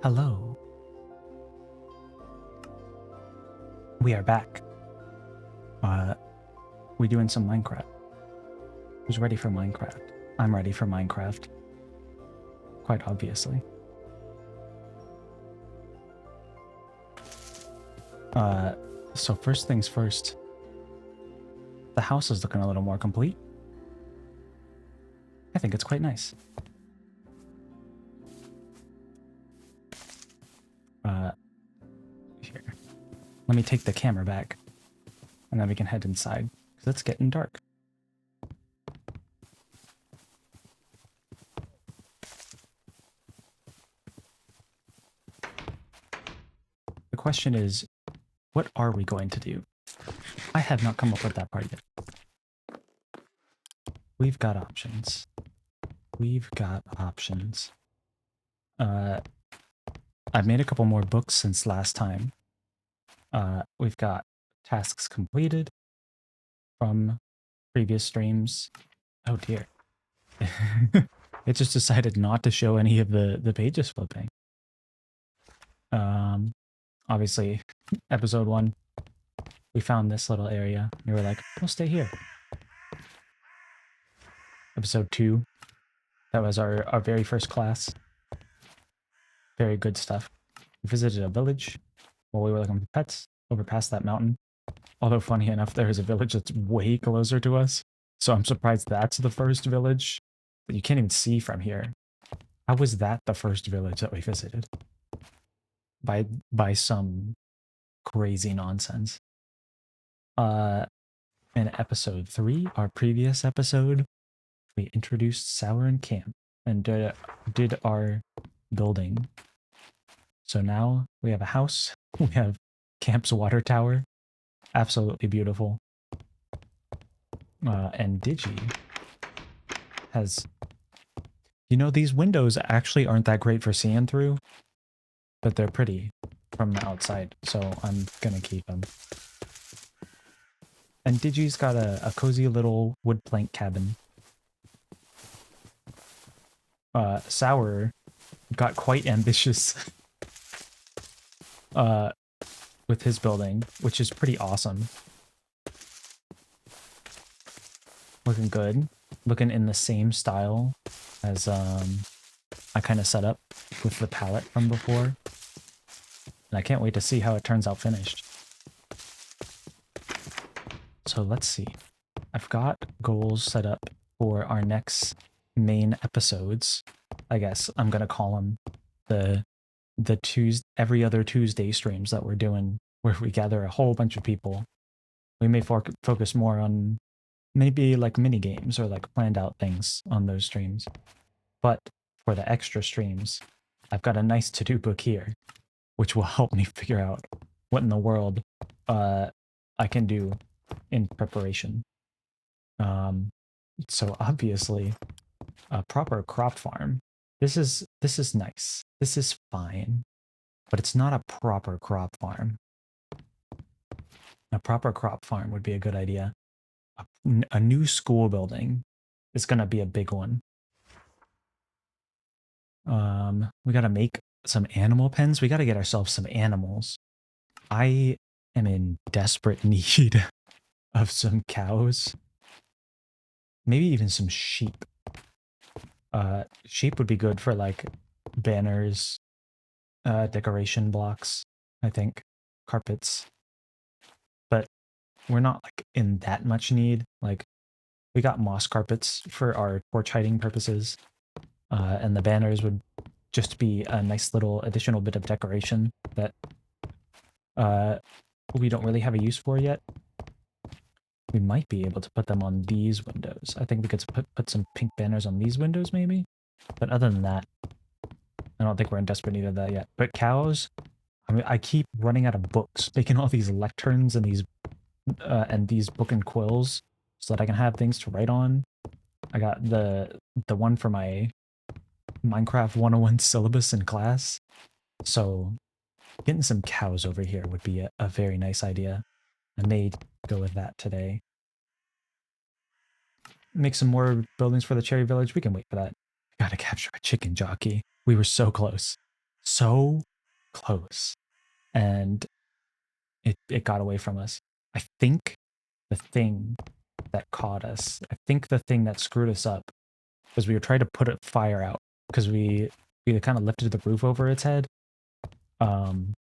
Hello. We are back. We doing some Minecraft. Who's ready for Minecraft? I'm ready for Minecraft. Quite obviously. So first things first. The house is looking a little more complete. I think it's quite nice. Here. Let me take the camera back. And then we can head inside. Because it's getting dark. The question is, what are we going to do? I have not come up with that part yet. We've got options. We've got options. I've made a couple more books since last time. We've got tasks completed from previous streams. Oh dear. It just decided not to show any of the pages flipping. Obviously, episode 1, we found this little area. We were like, we'll stay here. Episode 2, that was our very first class. Very good stuff. We visited a village while we were looking for pets over past that mountain. Although, funny enough, there is a village that's way closer to us. So I'm surprised that's the first village that you can't even see from here. How was that the first village that we visited? By some crazy nonsense. In episode 3, our previous episode, we introduced Sauron Camp and did our building. So now we have a house. We have Camp's water tower. Absolutely beautiful. And Digi has... You know, these windows actually aren't that great for seeing through, but they're pretty from the outside, so I'm gonna keep them. And Digi's got a cozy little wood plank cabin. Sour got quite ambitious with his building, which is pretty awesome. Looking good. Looking in the same style as I kind of set up with the palette from before. And I can't wait to see how it turns out finished. So let's see. I've got goals set up for our next main episodes. I guess I'm gonna call them the every other Tuesday streams that we're doing, where we gather a whole bunch of people. We may focus more on maybe like mini games or like planned out things on those streams. But for the extra streams, I've got a nice to-do book here, which will help me figure out what in the world I can do in preparation. So obviously, a proper crop farm. This is nice. This is fine, but it's not a proper crop farm. A proper crop farm would be a good idea. A new school building is going to be a big one. We got to make some animal pens. We got to get ourselves some animals. I am in desperate need of some cows. Maybe even some sheep. Sheep would be good for like banners, decoration blocks, I think, carpets. But we're not like in that much need. Like, we got moss carpets for our torch hiding purposes, and the banners would just be a nice little additional bit of decoration that we don't really have a use for yet. We might be able to put them on these windows. I think we could put some pink banners on these windows maybe. But other than that, I don't think we're in desperate need of that yet. But cows, I mean, I keep running out of books, making all these lecterns and these book and quills so that I can have things to write on. I got the one for my Minecraft 101 syllabus in class. So getting some cows over here would be a very nice idea. I may go with that today. Make some more buildings for the Cherry Village. We can wait for that. I gotta capture a chicken jockey. We were so close. So close. And it got away from us. I think the thing that caught us, I think the thing that screwed us up was we were trying to put a fire out because we kind of lifted the roof over its head. Um,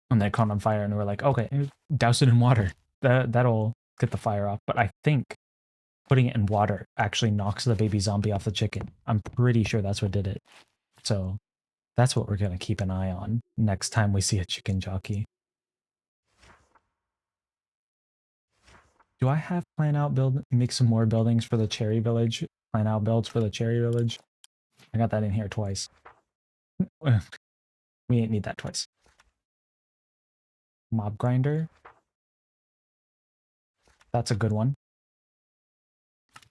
and that caught on fire, and we were like, okay, douse it in water. That'll get the fire off. But I think putting it in water actually knocks the baby zombie off the chicken. I'm pretty sure that's what did it. So that's what we're gonna keep an eye on next time we see a chicken jockey. Do I have plan out build make some more buildings for the cherry village? Plan out builds for the cherry village. I got that in here twice. We didn't need that twice. Mob grinder. That's a good one.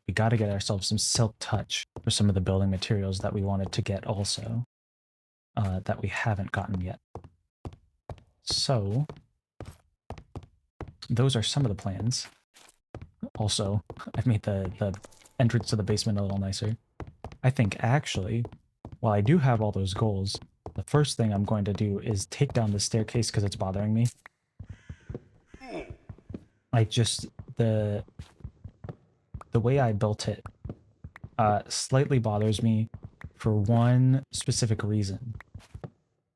We got to get ourselves some silk touch for some of the building materials that we wanted to get also. That we haven't gotten yet. So, those are some of the plans. Also, I've made the entrance to the basement a little nicer. I think actually, while I do have all those goals, the first thing I'm going to do is take down the staircase because it's bothering me. I just, the way I built it slightly bothers me for one specific reason.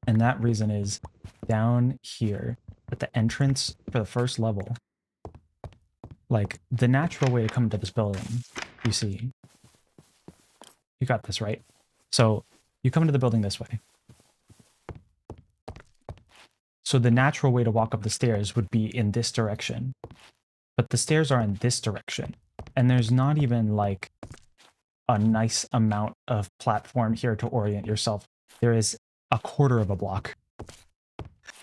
And that reason is down here at the entrance for the first level, like the natural way to come to this building, you see, you got this, right? So you come into the building this way. So the natural way to walk up the stairs would be in this direction, but the stairs are in this direction. And there's not even like a nice amount of platform here to orient yourself. There is a quarter of a block.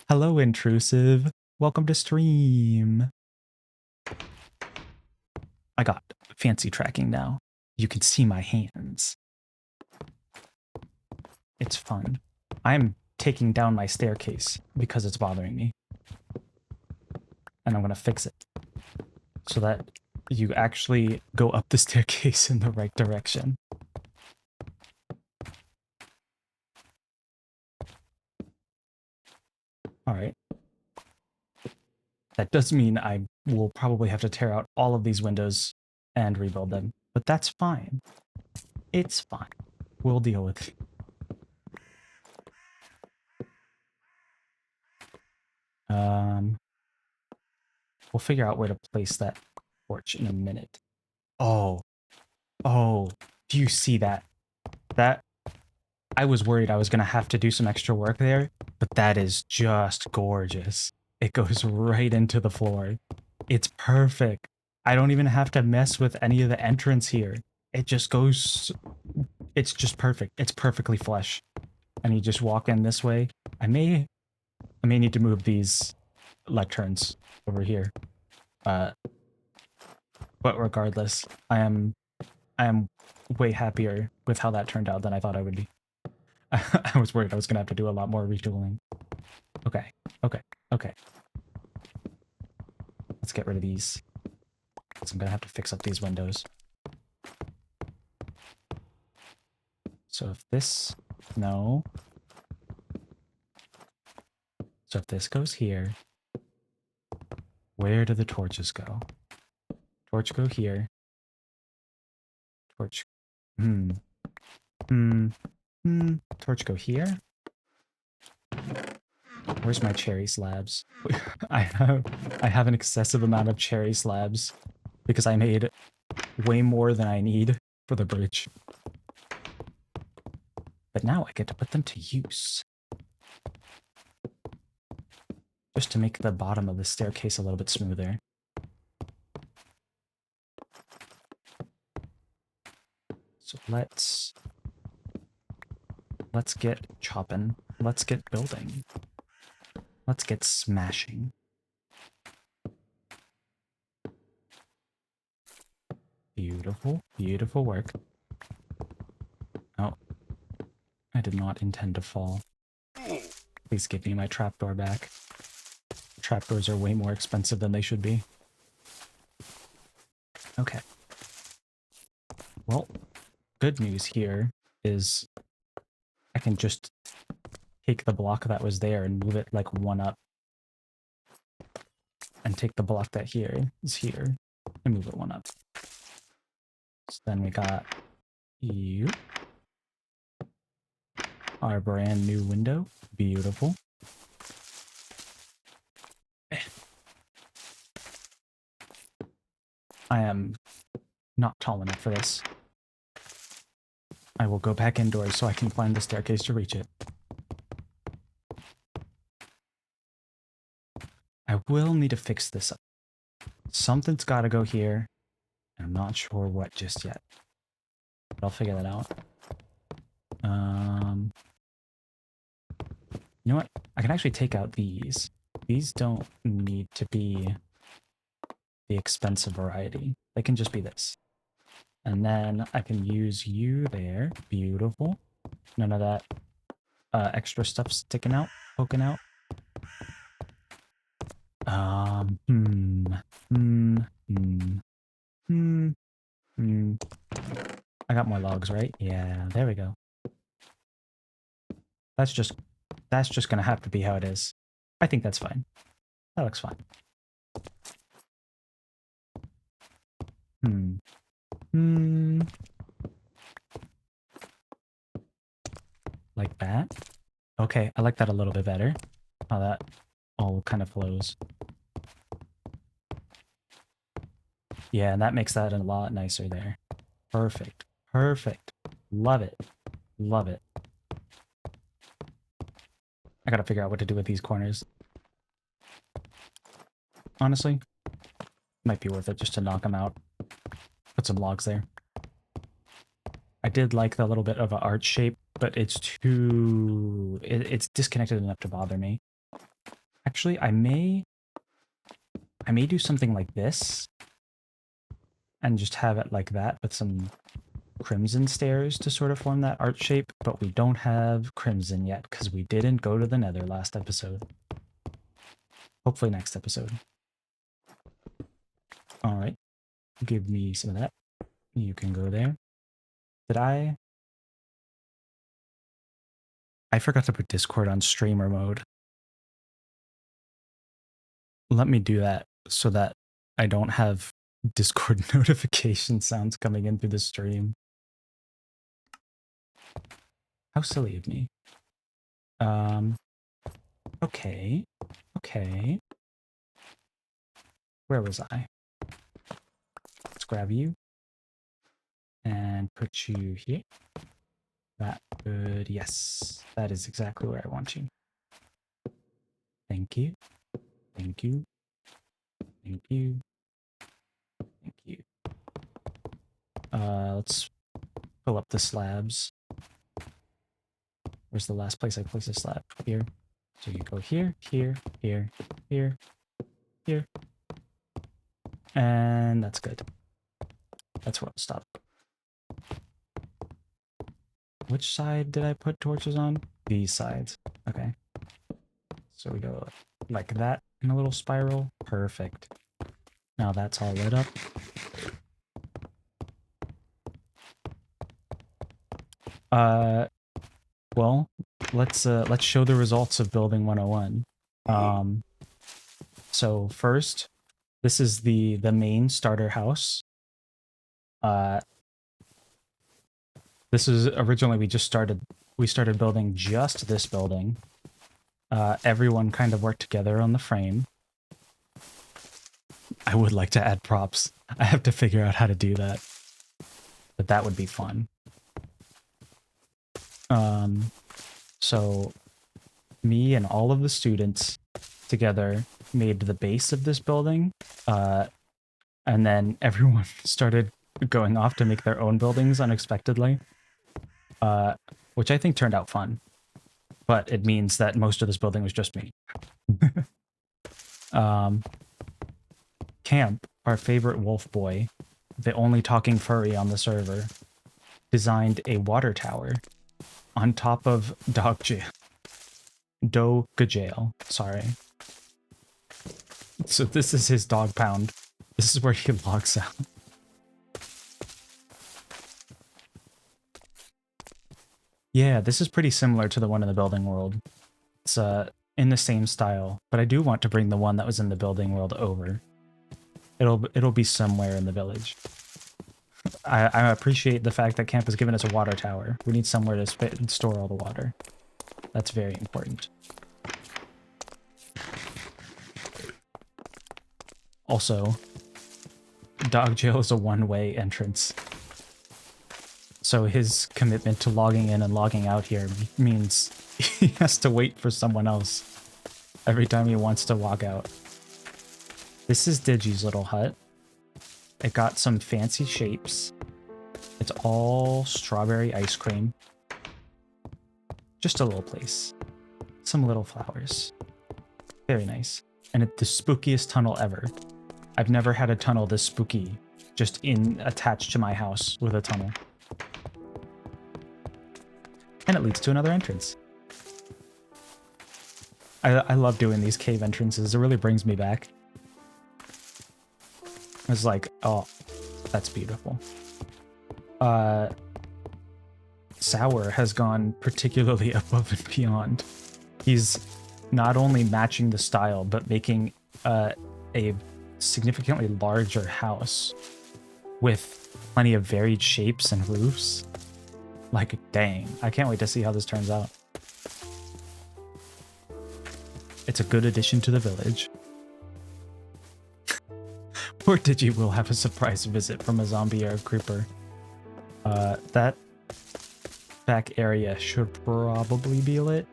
Hello, intrusive. Welcome to stream. I got fancy tracking now. You can see my hands. It's fun. I'm taking down my staircase because it's bothering me. And I'm going to fix it so that you actually go up the staircase in the right direction. All right. That does mean I will probably have to tear out all of these windows and rebuild them, but that's fine. It's fine. We'll deal with it. We'll figure out where to place that torch in a minute. Oh, do you see that? That, I was worried I was going to have to do some extra work there, but that is just gorgeous. It goes right into the floor. It's perfect. I don't even have to mess with any of the entrance here. It just goes, it's just perfect. It's perfectly flush. And you just walk in this way. I may need to move these lecterns over here. But regardless, I am way happier with how that turned out than I thought I would be. I was worried I was gonna have to do a lot more retooling. Okay. Let's get rid of these. So I'm gonna have to fix up these windows. So if this, no. So if this goes here, where do the torches go? Torch go here. Torch, torch go here. Where's my cherry slabs? I have an excessive amount of cherry slabs because I made way more than I need for the bridge. But now I get to put them to use. Just to make the bottom of the staircase a little bit smoother. So let's get chopping. Let's get building. Let's get smashing. Beautiful, beautiful work. Oh, I did not intend to fall. Please give me my trapdoor back. Trapdoors are way more expensive than they should be. Okay. Well, good news here is I can just take the block that was there and move it like one up. And take the block that here is here and move it one up. So then we got you. Our brand new window. Beautiful. I am not tall enough for this. I will go back indoors so I can climb the staircase to reach it. I will need to fix this up. Something's got to go here. I'm not sure what just yet. But I'll figure that out. You know what? I can actually take out these. These don't need to be the expensive variety. They can just be this. And then I can use you there. Beautiful. None of that extra stuff sticking out, poking out. I got more logs, right? Yeah, there we go. That's just gonna have to be how it is. I think that's fine. That looks fine. Like that. Okay, I like that a little bit better. How that all kind of flows. Yeah, and that makes that a lot nicer there. Perfect. Perfect. Love it. Love it. I gotta figure out what to do with these corners. Honestly, might be worth it just to knock them out. Put some logs there. I did like the little bit of an arch shape, but it's too... It's disconnected enough to bother me. Actually, I may do something like this. And just have it like that with some crimson stairs to sort of form that arch shape. But we don't have crimson yet because we didn't go to the nether last episode. Hopefully next episode. Alright. Give me some of that. You can go there. Did I forgot to put Discord on streamer mode. Let me do that so that I don't have Discord notification sounds coming in through the stream. How silly of me. Okay. Okay. Where was I? Let's grab you. And put you here. That good. Yes. That is exactly where I want you. Thank you. Thank you. Thank you. Thank you. Let's fill up the slabs. Where's the last place I place a slab? Here. So you go here, here, here, here, here. And that's good. That's where I'll stop. Which side did I put torches on? These sides. Okay. So we go like that in a little spiral. Perfect. Now that's all lit up. Well, let's show the results of building 101. So first, this is the main starter house. This is originally we started building just this building. Everyone kind of worked together on the frame. I would like to add props. I have to figure out how to do that. But that would be fun. So me and all of the students together made the base of this building. And then everyone started going off to make their own buildings unexpectedly. Which I think turned out fun. But it means that most of this building was just me. Camp, our favorite wolf boy, the only talking furry on the server, designed a water tower on top of Dog Jail. Doga Jail, sorry. So this is his dog pound. This is where he logs out. Yeah, this is pretty similar to the one in the building world. It's in the same style, but I do want to bring the one that was in the building world over. It'll be somewhere in the village. I appreciate the fact that camp has given us a water tower. We need somewhere to store all the water. That's very important. Also, dog jail is a one-way entrance. So his commitment to logging in and logging out here means he has to wait for someone else every time he wants to walk out. This is Digi's little hut. It got some fancy shapes. It's all strawberry ice cream. Just a little place. Some little flowers. Very nice. And it's the spookiest tunnel ever. I've never had a tunnel this spooky, just attached to my house with a tunnel. And it leads to another entrance. I love doing these cave entrances. It really brings me back. It's like, oh, that's beautiful. Sour has gone particularly above and beyond. He's not only matching the style, but making a significantly larger house with plenty of varied shapes and roofs. Like, dang, I can't wait to see how this turns out. It's a good addition to the village. Or Digi will have a surprise visit from a zombie or a creeper. That back area should probably be lit.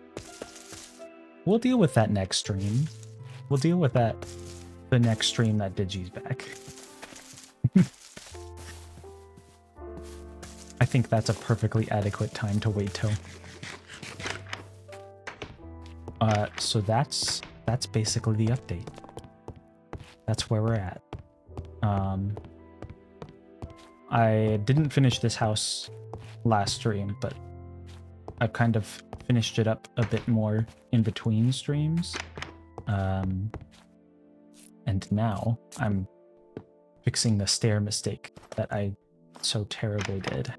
We'll deal with that next stream. We'll deal with that the next stream that Digi's back. I think that's a perfectly adequate time to wait till. So that's basically the update. That's where we're at. I didn't finish this house last stream, but I've kind of finished it up a bit more in between streams. And now I'm fixing the stair mistake that I so terribly did.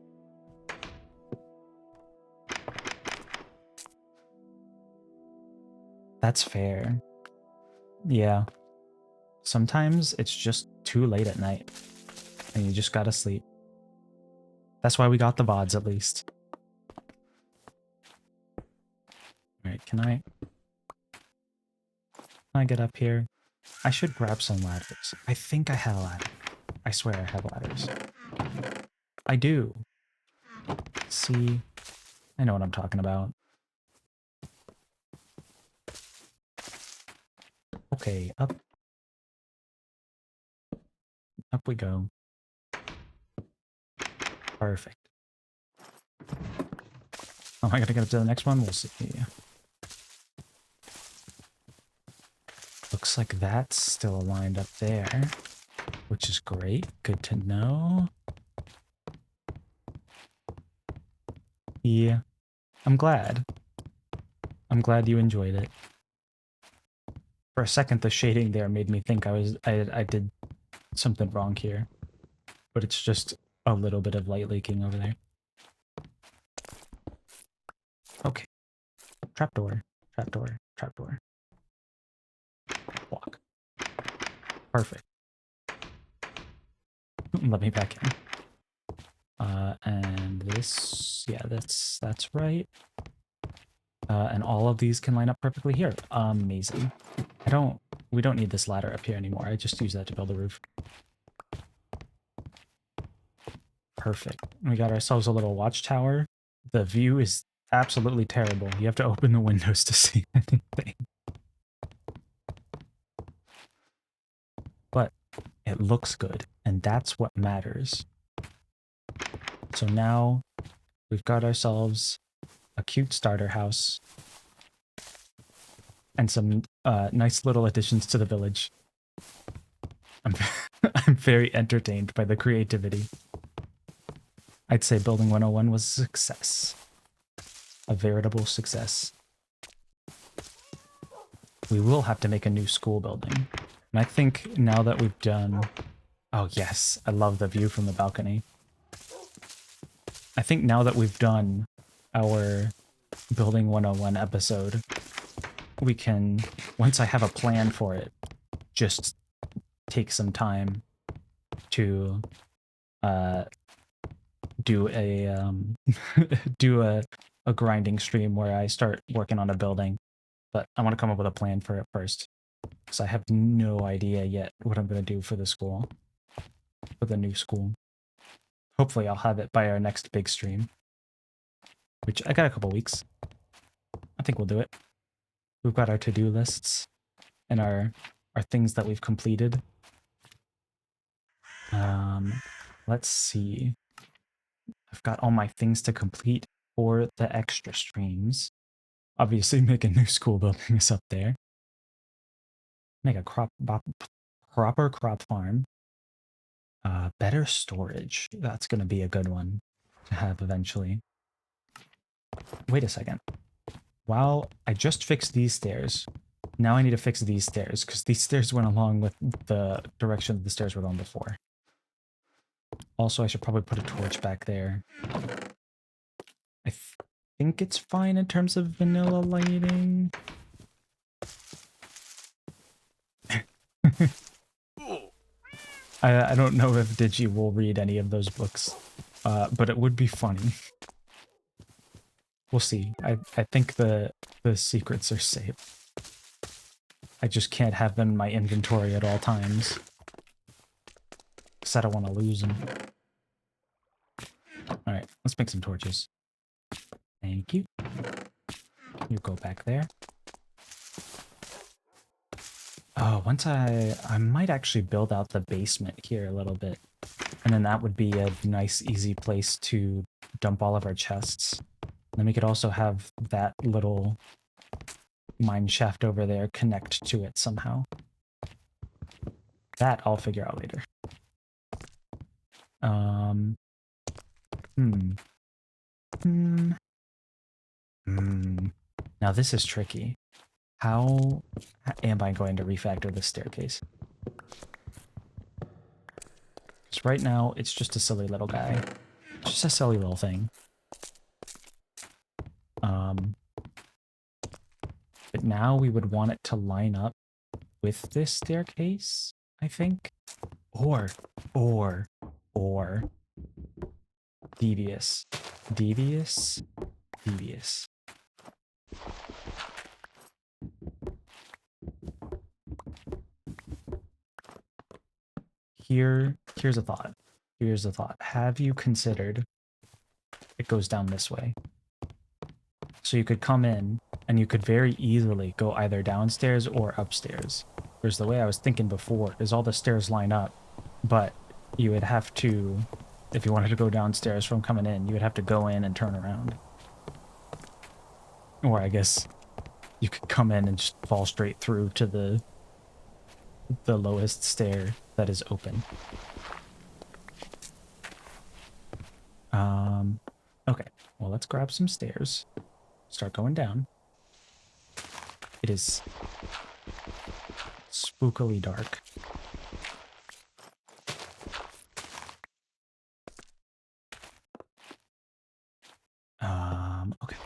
That's fair. Yeah. Sometimes it's just too late at night, and you just gotta sleep. That's why we got the VODs, at least. Alright, can I get up here? I should grab some ladders. I think I have a ladder. I swear I have ladders. I do. See? I know what I'm talking about. Okay, up. Up we go. Perfect. Oh, I gotta get up to the next one? We'll see. Looks like that's still aligned up there, which is great. Good to know. Yeah, I'm glad. I'm glad you enjoyed it. For a second, the shading there made me think I did something wrong here, but it's just a little bit of light leaking over there. Okay. Trapdoor, trapdoor, trapdoor. Block. Perfect. Let me back in. And this, yeah, that's right. And all of these can line up perfectly here. Amazing. We don't need this ladder up here anymore. I just use that to build a roof. Perfect. We got ourselves a little watchtower. The view is absolutely terrible. You have to open the windows to see anything. But it looks good, and that's what matters. So now we've got ourselves a cute starter house and some nice little additions to the village. I'm very entertained by the creativity. I'd say Building 101 was a success. A veritable success. We will have to make a new school building. And I think now that we've done... Oh yes, I love the view from the balcony. I think now that we've done our Building 101 episode, we can, once I have a plan for it, just take some time to do a do a grinding stream where I start working on a building. But I want to come up with a plan for it first, because I have no idea yet what I'm going to do for the school, for the new school. Hopefully I'll have it by our next big stream, which I got a couple weeks. I think we'll do it. We've got our to-do lists and our things that we've completed. Let's see. I've got all my things to complete for the extra streams. Obviously, make a new school building is up there. Make a proper crop farm. Better storage. That's going to be a good one to have eventually. Wait a second. While I just fixed these stairs, now I need to fix these stairs, because these stairs went along with the direction the stairs were going before. Also, I should probably put a torch back there. I think it's fine in terms of vanilla lighting. I don't know if Digi will read any of those books, but it would be funny. We'll see. I think the secrets are safe. I just can't have them in my inventory at all times, because I don't want to lose them. Alright, let's make some torches. Thank you. You go back there. Oh, once I might actually build out the basement here a little bit. And then that would be a nice, easy place to dump all of our chests. And then we could also have that little mine shaft over there connect to it somehow. That I'll figure out later. Now this is tricky. How am I going to refactor this staircase? Because right now, it's just a silly little guy. It's just a silly little thing. But now we would want it to line up with this staircase, I think. Or devious. Devious. Here's a thought. Here's a thought. Have you considered it goes down this way? So you could come in and you could very easily go either downstairs or upstairs. Whereas the way I was thinking before is all the stairs line up, but you would have to, if you wanted to go downstairs from coming in, you would have to go in and turn around. Or I guess you could come in and just fall straight through to the lowest stair that is open. Okay, well, let's grab some stairs. Start going down. It is spookily dark. Okay.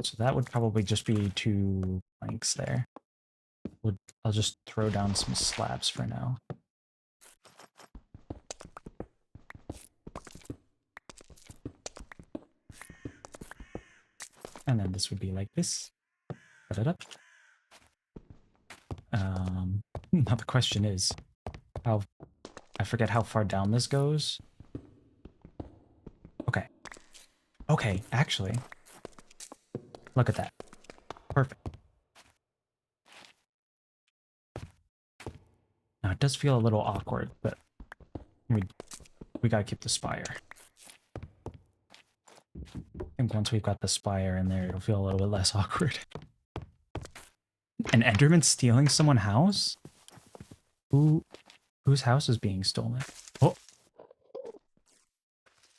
So that would probably just be 2 planks there. I'll just throw down some slabs for now. And then this would be like this. Put it up. Now the question is, I forget how far down this goes. Okay. Okay, actually. Look at that. Perfect. Now it does feel a little awkward, but we gotta keep the spire. I think once we've got the spire in there, it'll feel a little bit less awkward. An Enderman stealing someone's house? Whose house is being stolen? Oh.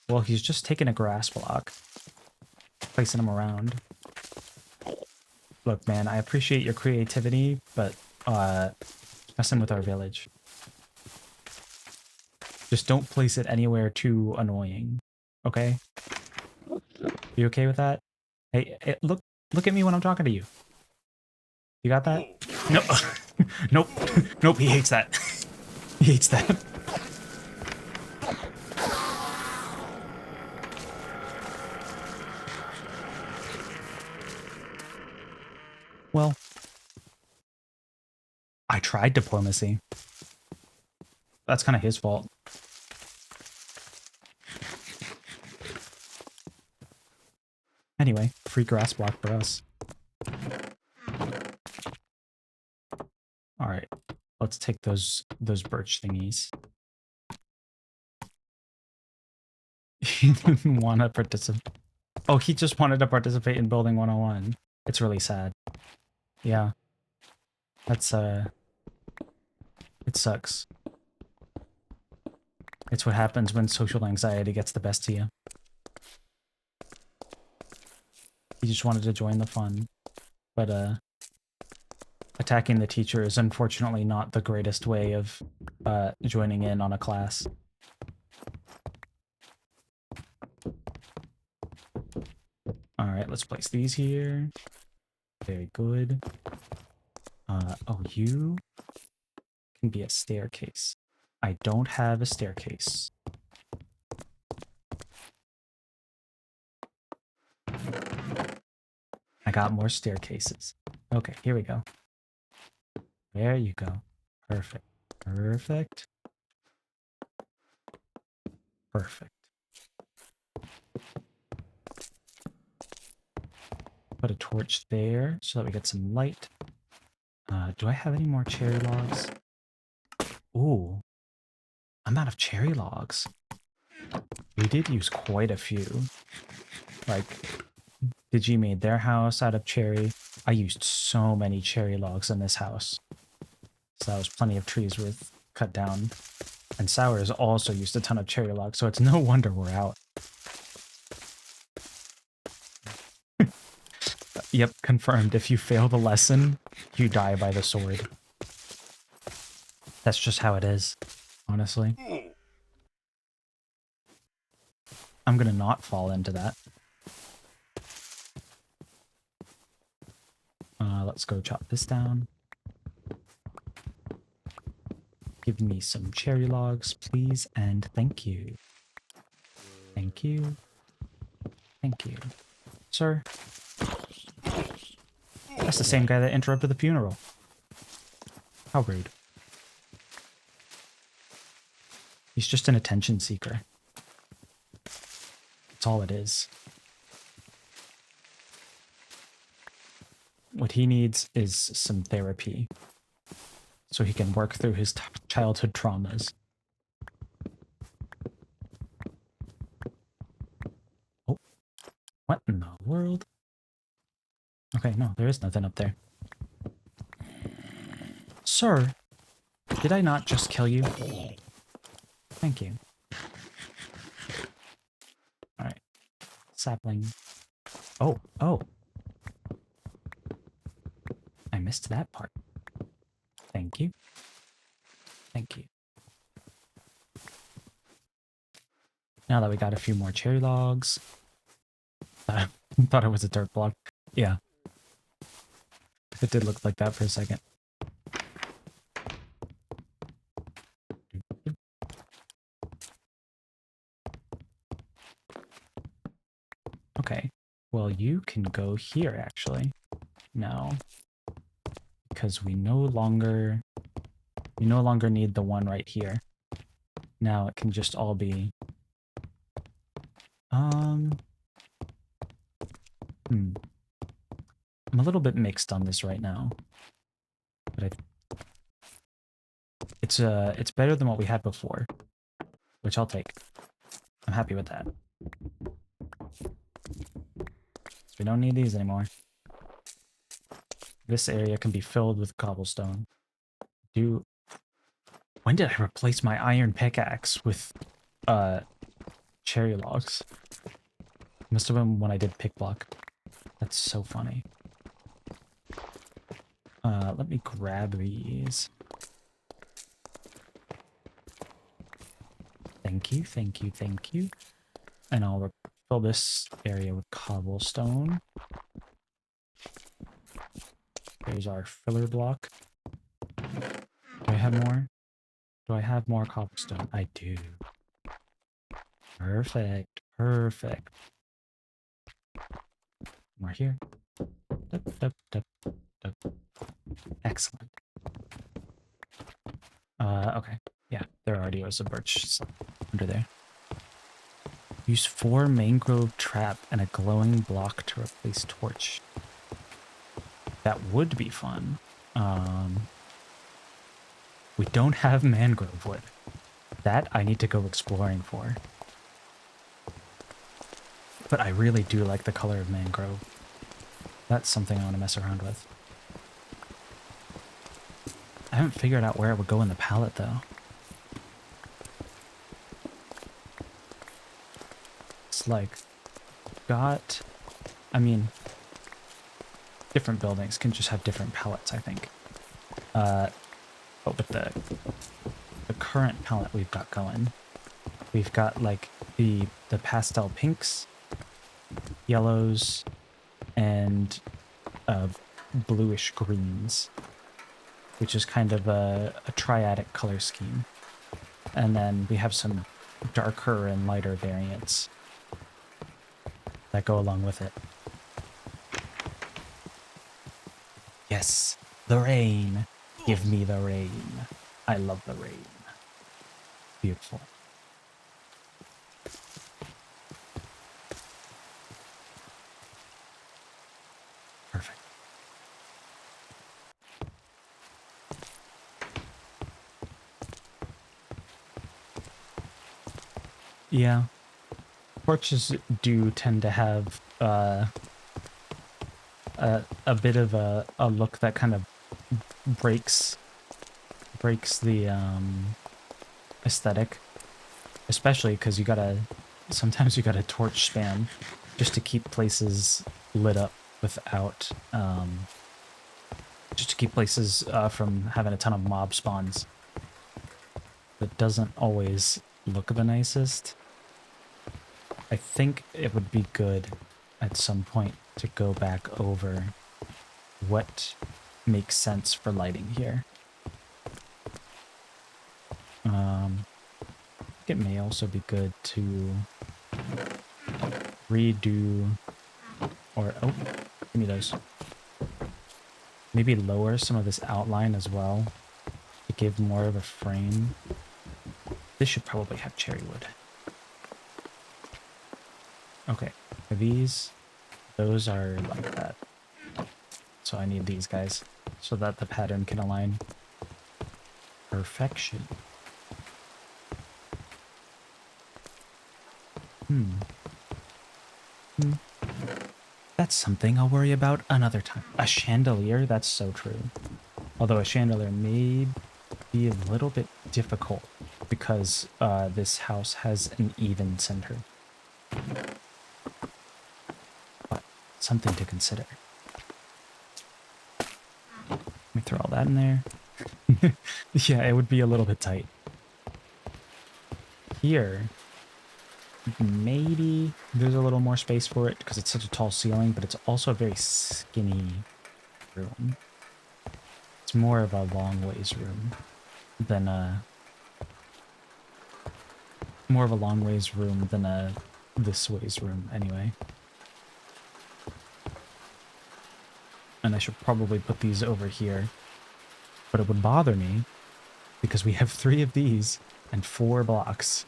Well, he's just taking a grass block, placing them around. Look, man, I appreciate your creativity, but messing with our village. Just don't place it anywhere too annoying. Okay? You okay with that? Hey, look at me when I'm talking to you. You got that? No. Nope. Nope, he hates that. He hates that. Well, I tried diplomacy. That's kind of his fault. Anyway, free grass block for us. All right, let's take those birch thingies. He didn't want to participate. Oh, he just wanted to participate in building 101. It's really sad. Yeah. That's it sucks. It's what happens when social anxiety gets the best of you. He just wanted to join the fun. But attacking the teacher is unfortunately not the greatest way of joining in on a class. Alright, let's place these here. Very good. Oh, you can be a staircase. I don't have a staircase. I got more staircases. Okay, here we go. There you go. Perfect. Perfect. Perfect. Put a torch there so that we get some light. Do I have any more cherry logs? Ooh. I'm out of cherry logs. We did use quite a few. Like, Digi made their house out of cherry. I used so many cherry logs in this house. So that was plenty of trees worth cut down. And Sours also used a ton of cherry logs, so it's no wonder we're out. Yep, confirmed. If you fail the lesson, you die by the sword. That's just how it is, honestly. I'm gonna not fall into that. Let's go chop this down. Give me some cherry logs, please, and thank you. Thank you. Thank you. Sir? That's the same guy that interrupted the funeral. How rude. He's just an attention seeker. That's all it is. What he needs is some therapy, so he can work through his childhood traumas. Oh, what in the world? Okay, no, there is nothing up there. Sir, did I not just kill you? Thank you. Alright. Sapling. Oh, oh. I missed that part. Thank you. Thank you. Now that we got a few more cherry logs. Thought it was a dirt block. Yeah. It did look like that for a second. Okay. Well, you can go here, actually. No. Because we no longer need the one right here. Now it can just all be... I'm a little bit mixed on this right now. But it's better than what we had before. Which I'll take. I'm happy with that. We don't need these anymore. This area can be filled with cobblestone. When did I replace my iron pickaxe with cherry logs? Must have been when I did pick block. That's so funny. Let me grab these. Thank you, thank you, thank you. And I'll fill this area with cobblestone. There's our filler block. Do I have more? Do I have more cobblestone? I do. Perfect, perfect. More here. Dup, dup, dup, dup. Excellent. Okay. Yeah, there already was a birch under there. Use 4 mangrove trap and a glowing block to replace torch. That would be fun. We don't have mangrove wood. That I need to go exploring for. But I really do like the color of mangrove. That's something I want to mess around with. I haven't figured out where it would go in the palette, though. It's like, I mean, different buildings can just have different palettes, I think. But with the current palette we've got going, we've got like the pastel pinks, yellows, and bluish greens, which is kind of a triadic color scheme. And then we have some darker and lighter variants that go along with it. Yes, the rain. Give me the rain. I love the rain. Beautiful. Perfect. Yeah. Torches do tend to have a bit of a look that kind of breaks the aesthetic, especially because sometimes you gotta torch spam just to keep places lit up without just to keep places from having a ton of mob spawns. That doesn't always look the nicest. I think it would be good at some point to go back over what makes sense for lighting here. It may also be good to redo or, oh, give me those. Maybe lower some of this outline as well to give more of a frame. This should probably have cherry wood. Okay, are these, those are like that. So I need these guys so that the pattern can align. Perfection. That's something I'll worry about another time. A chandelier? That's so true. Although a chandelier may be a little bit difficult because this house has an even center. But something to consider. Let me throw all that in there. Yeah, it would be a little bit tight. Here, maybe there's a little more space for it because it's such a tall ceiling, but it's also a very skinny room. It's more of a long ways room than a this ways room anyway. And I should probably put these over here, but it would bother me because we have 3 of these and 4 blocks.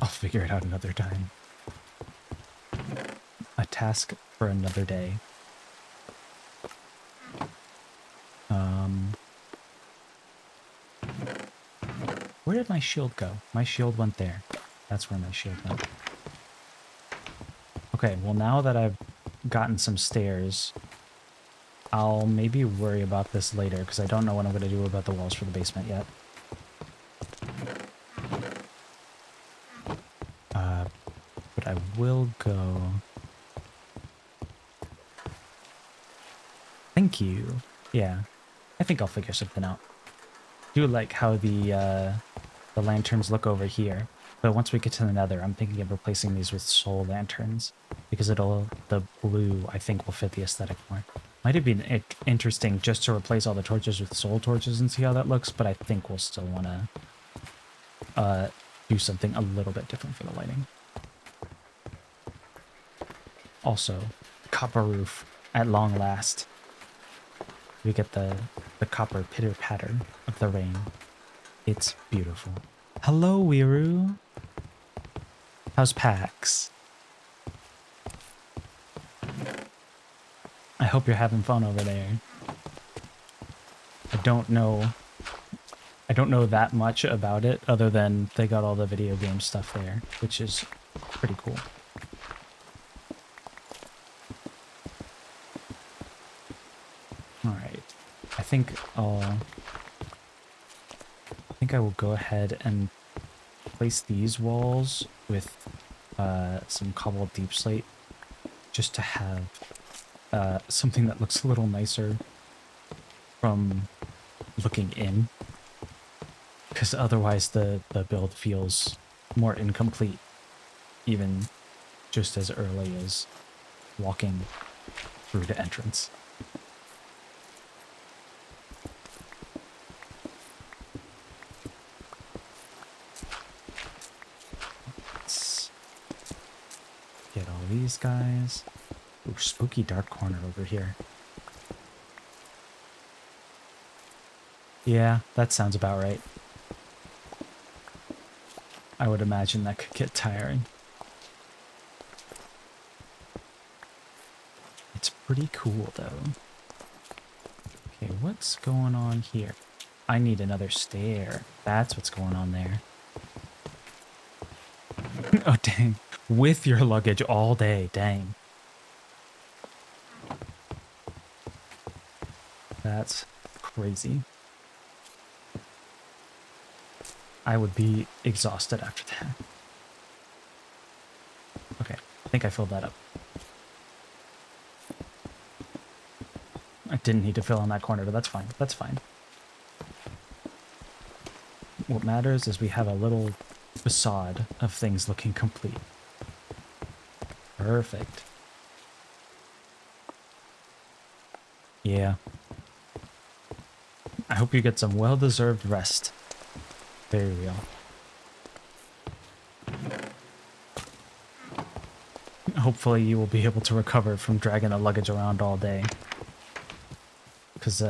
I'll figure it out another time. A task for another day. Where did my shield go? My shield went there. That's where my shield went. Okay, well now that I've gotten some stairs, I'll maybe worry about this later because I don't know what I'm going to do about the walls for the basement yet. But I will go... Thank you. Yeah, I think I'll figure something out. do like how the lanterns look over here. But once we get to the nether, I'm thinking of replacing these with soul lanterns because the blue, I think, will fit the aesthetic more. Might have been interesting just to replace all the torches with soul torches and see how that looks, but I think we'll still want to do something a little bit different for the lighting. Also, copper roof at long last. We get the copper pitter-patter of the rain. It's beautiful. Hello, Weiroo. How's PAX? I hope you're having fun over there. I don't know that much about it other than they got all the video game stuff there, which is pretty cool. All right. I think I will go ahead and place these walls with some cobbled deep slate just to have something that looks a little nicer from looking in, because otherwise the build feels more incomplete even just as early as walking through the entrance. Let's get all these guys. Ooh, spooky dark corner over here. Yeah, that sounds about right. I would imagine that could get tiring. It's pretty cool, though. Okay, what's going on here? I need another stair. That's what's going on there. Oh, dang. With your luggage all day, dang. That's crazy. I would be exhausted after that. Okay, I think I filled that up. I didn't need to fill in that corner, but that's fine. That's fine. What matters is we have a little facade of things looking complete. Perfect. Yeah. I hope you get some well-deserved rest. Very real. Hopefully you will be able to recover from dragging the luggage around all day. Because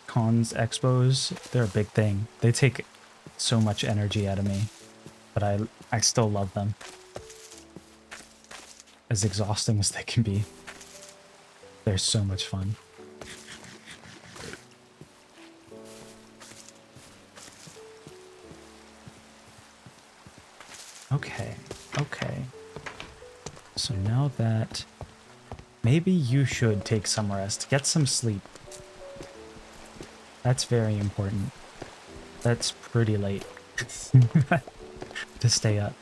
cons, expos, they're a big thing. They take so much energy out of me, but I still love them. As exhausting as they can be, they're so much fun. Okay, okay. So now that maybe you should take some rest, get some sleep. That's very important. That's pretty late to stay up.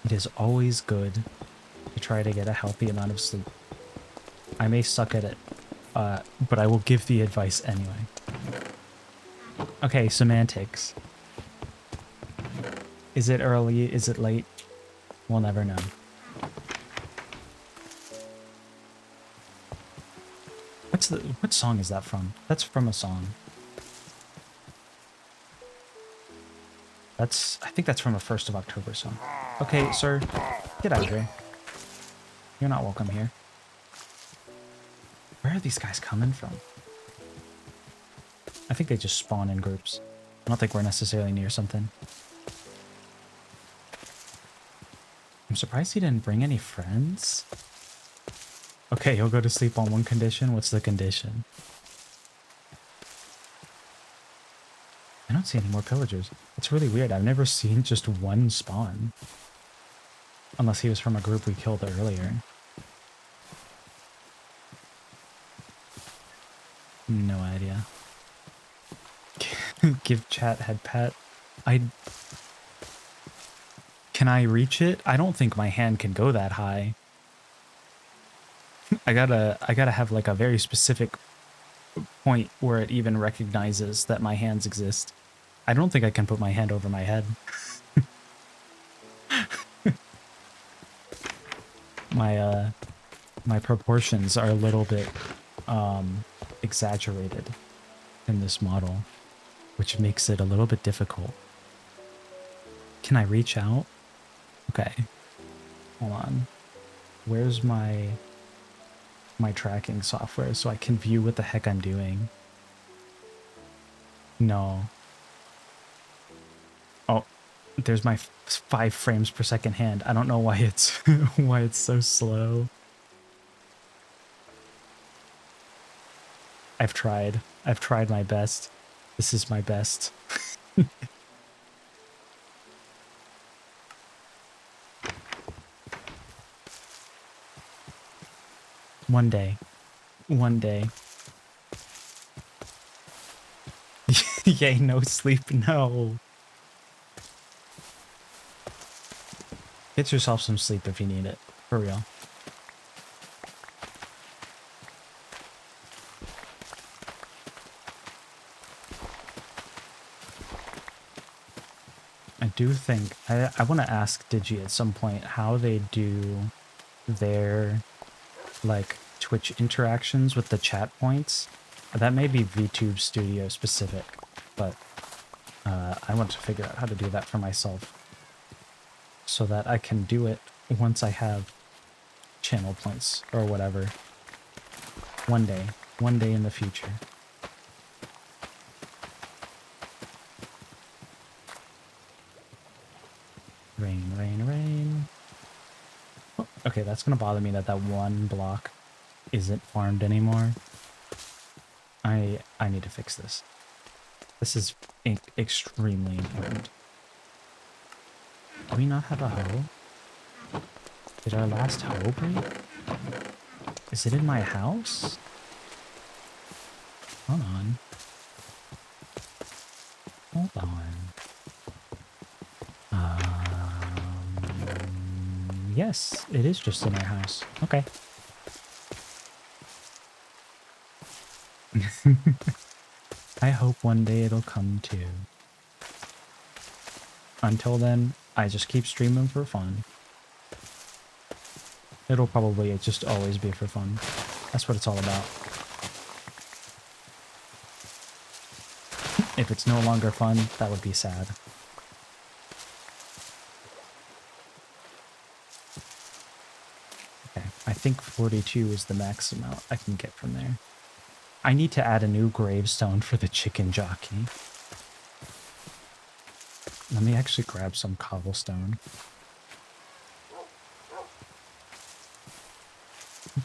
It is always good to try to get a healthy amount of sleep. I may suck at it, but I will give the advice anyway. Okay, semantics. Is it early? Is it late? We'll never know. What song is that from? That's from a song. I think that's from a 1st of October song. Okay, sir, get out of here. You're not welcome here. Where are these guys coming from? I think they just spawn in groups. I don't think we're necessarily near something. I'm surprised he didn't bring any friends. Okay, he'll go to sleep on one condition. What's the condition? I don't see any more pillagers. It's really weird. I've never seen just one spawn. Unless he was from a group we killed earlier. No idea. Give chat head pat. Can I reach it? I don't think my hand can go that high. I gotta have like a very specific point where it even recognizes that my hands exist. I don't think I can put my hand over my head. My my proportions are a little bit exaggerated in this model, which makes it a little bit difficult. Can I reach out? Okay. Hold on. Where's my tracking software so I can view what the heck I'm doing? No. Oh, there's my 5 frames per second hand. I don't know why it's why it's so slow. I've tried my best. This is my best. One day. Yay, no sleep, no. Get yourself some sleep if you need it, for real. I do think, I want to ask Digi at some point how they do their, like, Twitch interactions with the chat points. That may be VTube Studio specific, but I want to figure out how to do that for myself so that I can do it once I have channel points or whatever. One day in the future. Rain, rain, rain. Oh, okay, that's gonna bother me that that one block isn't farmed anymore. I need to fix this. This is extremely important. Do we not have a hoe? Did our last hoe break? Is it in my house? Hold on. Hold on. Yes, it is just in our house. Okay. I hope one day it'll come too. Until then, I just keep streaming for fun. It'll probably just always be for fun. That's what it's all about. If it's no longer fun, that would be sad. Okay, I think 42 is the max amount I can get from there. I need to add a new gravestone for the chicken jockey. Let me actually grab some cobblestone.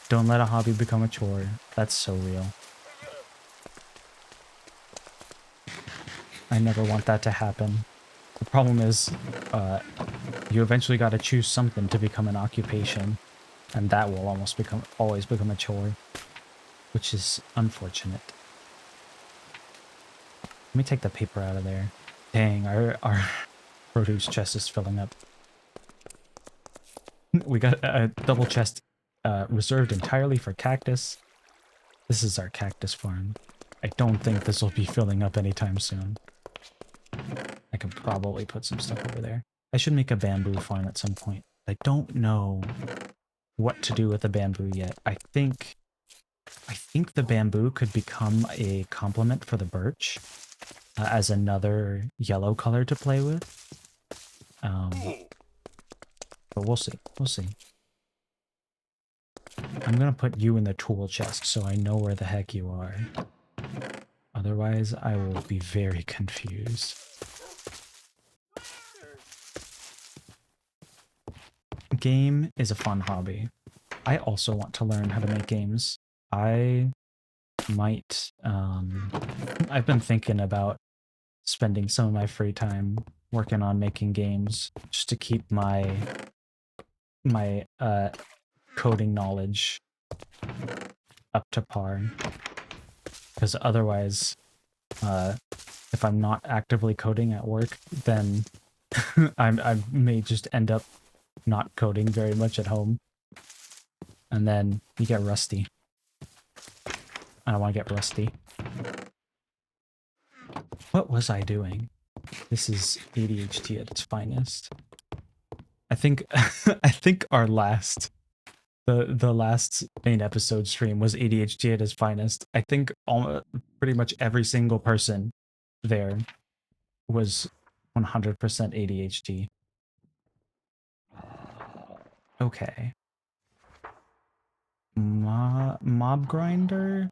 Don't let a hobby become a chore. That's so real. I never want that to happen. The problem is, you eventually gotta choose something to become an occupation, and that will always become a chore, which is unfortunate. Let me take the paper out of there. Dang, our produce chest is filling up. We got a double chest reserved entirely for cactus. This is our cactus farm. I don't think this will be filling up anytime soon. I can probably put some stuff over there. I should make a bamboo farm at some point. I don't know what to do with the bamboo yet. I think the bamboo could become a complement for the birch as another yellow color to play with. But we'll see. We'll see. I'm gonna put you in the tool chest so I know where the heck you are. Otherwise, I will be very confused. Game is a fun hobby. I also want to learn how to make games. I might, I've been thinking about spending some of my free time working on making games just to keep my coding knowledge up to par. Because otherwise, if I'm not actively coding at work, then I may just end up not coding very much at home. And then you get rusty. I don't want to get rusty. What was I doing? This is ADHD at its finest. I think I think our last the last main episode stream was ADHD at its finest. I think pretty much every single person there was 100% ADHD. Okay. Mob grinder?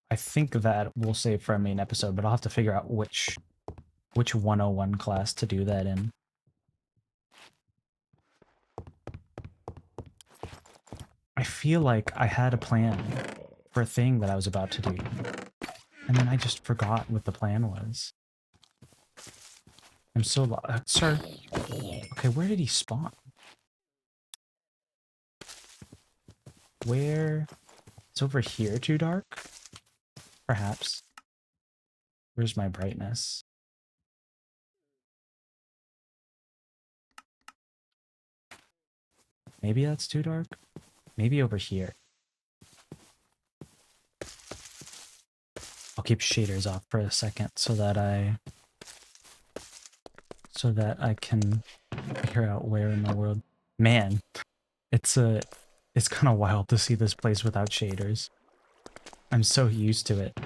I think that we'll save for our main episode, but I'll have to figure out which 101 class to do that in. I feel like I had a plan for a thing that I was about to do, and then I just forgot what the plan was. I'm so sir. Okay, where did he spawn? Where? It's over here too dark? Perhaps. Where's my brightness? Maybe that's too dark? Maybe over here. I'll keep shaders off for a second so that I can figure out where in the world. Man, it's kind of wild to see this place without shaders. I'm so used to it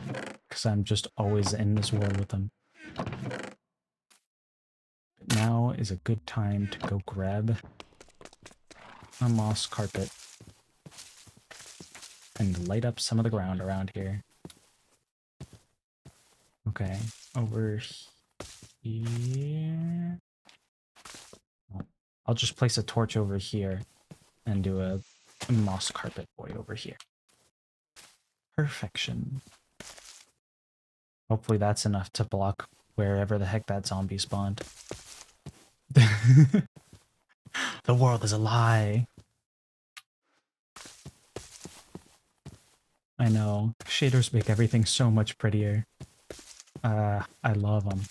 because I'm just always in this world with them. But now is a good time to go grab a moss carpet and light up some of the ground around here. Okay, over here. I'll just place a torch over here and do a moss carpet boy over here. Perfection. Hopefully that's enough to block wherever the heck that zombie spawned. The world is a lie. I know. Shaders make everything so much prettier. I love them.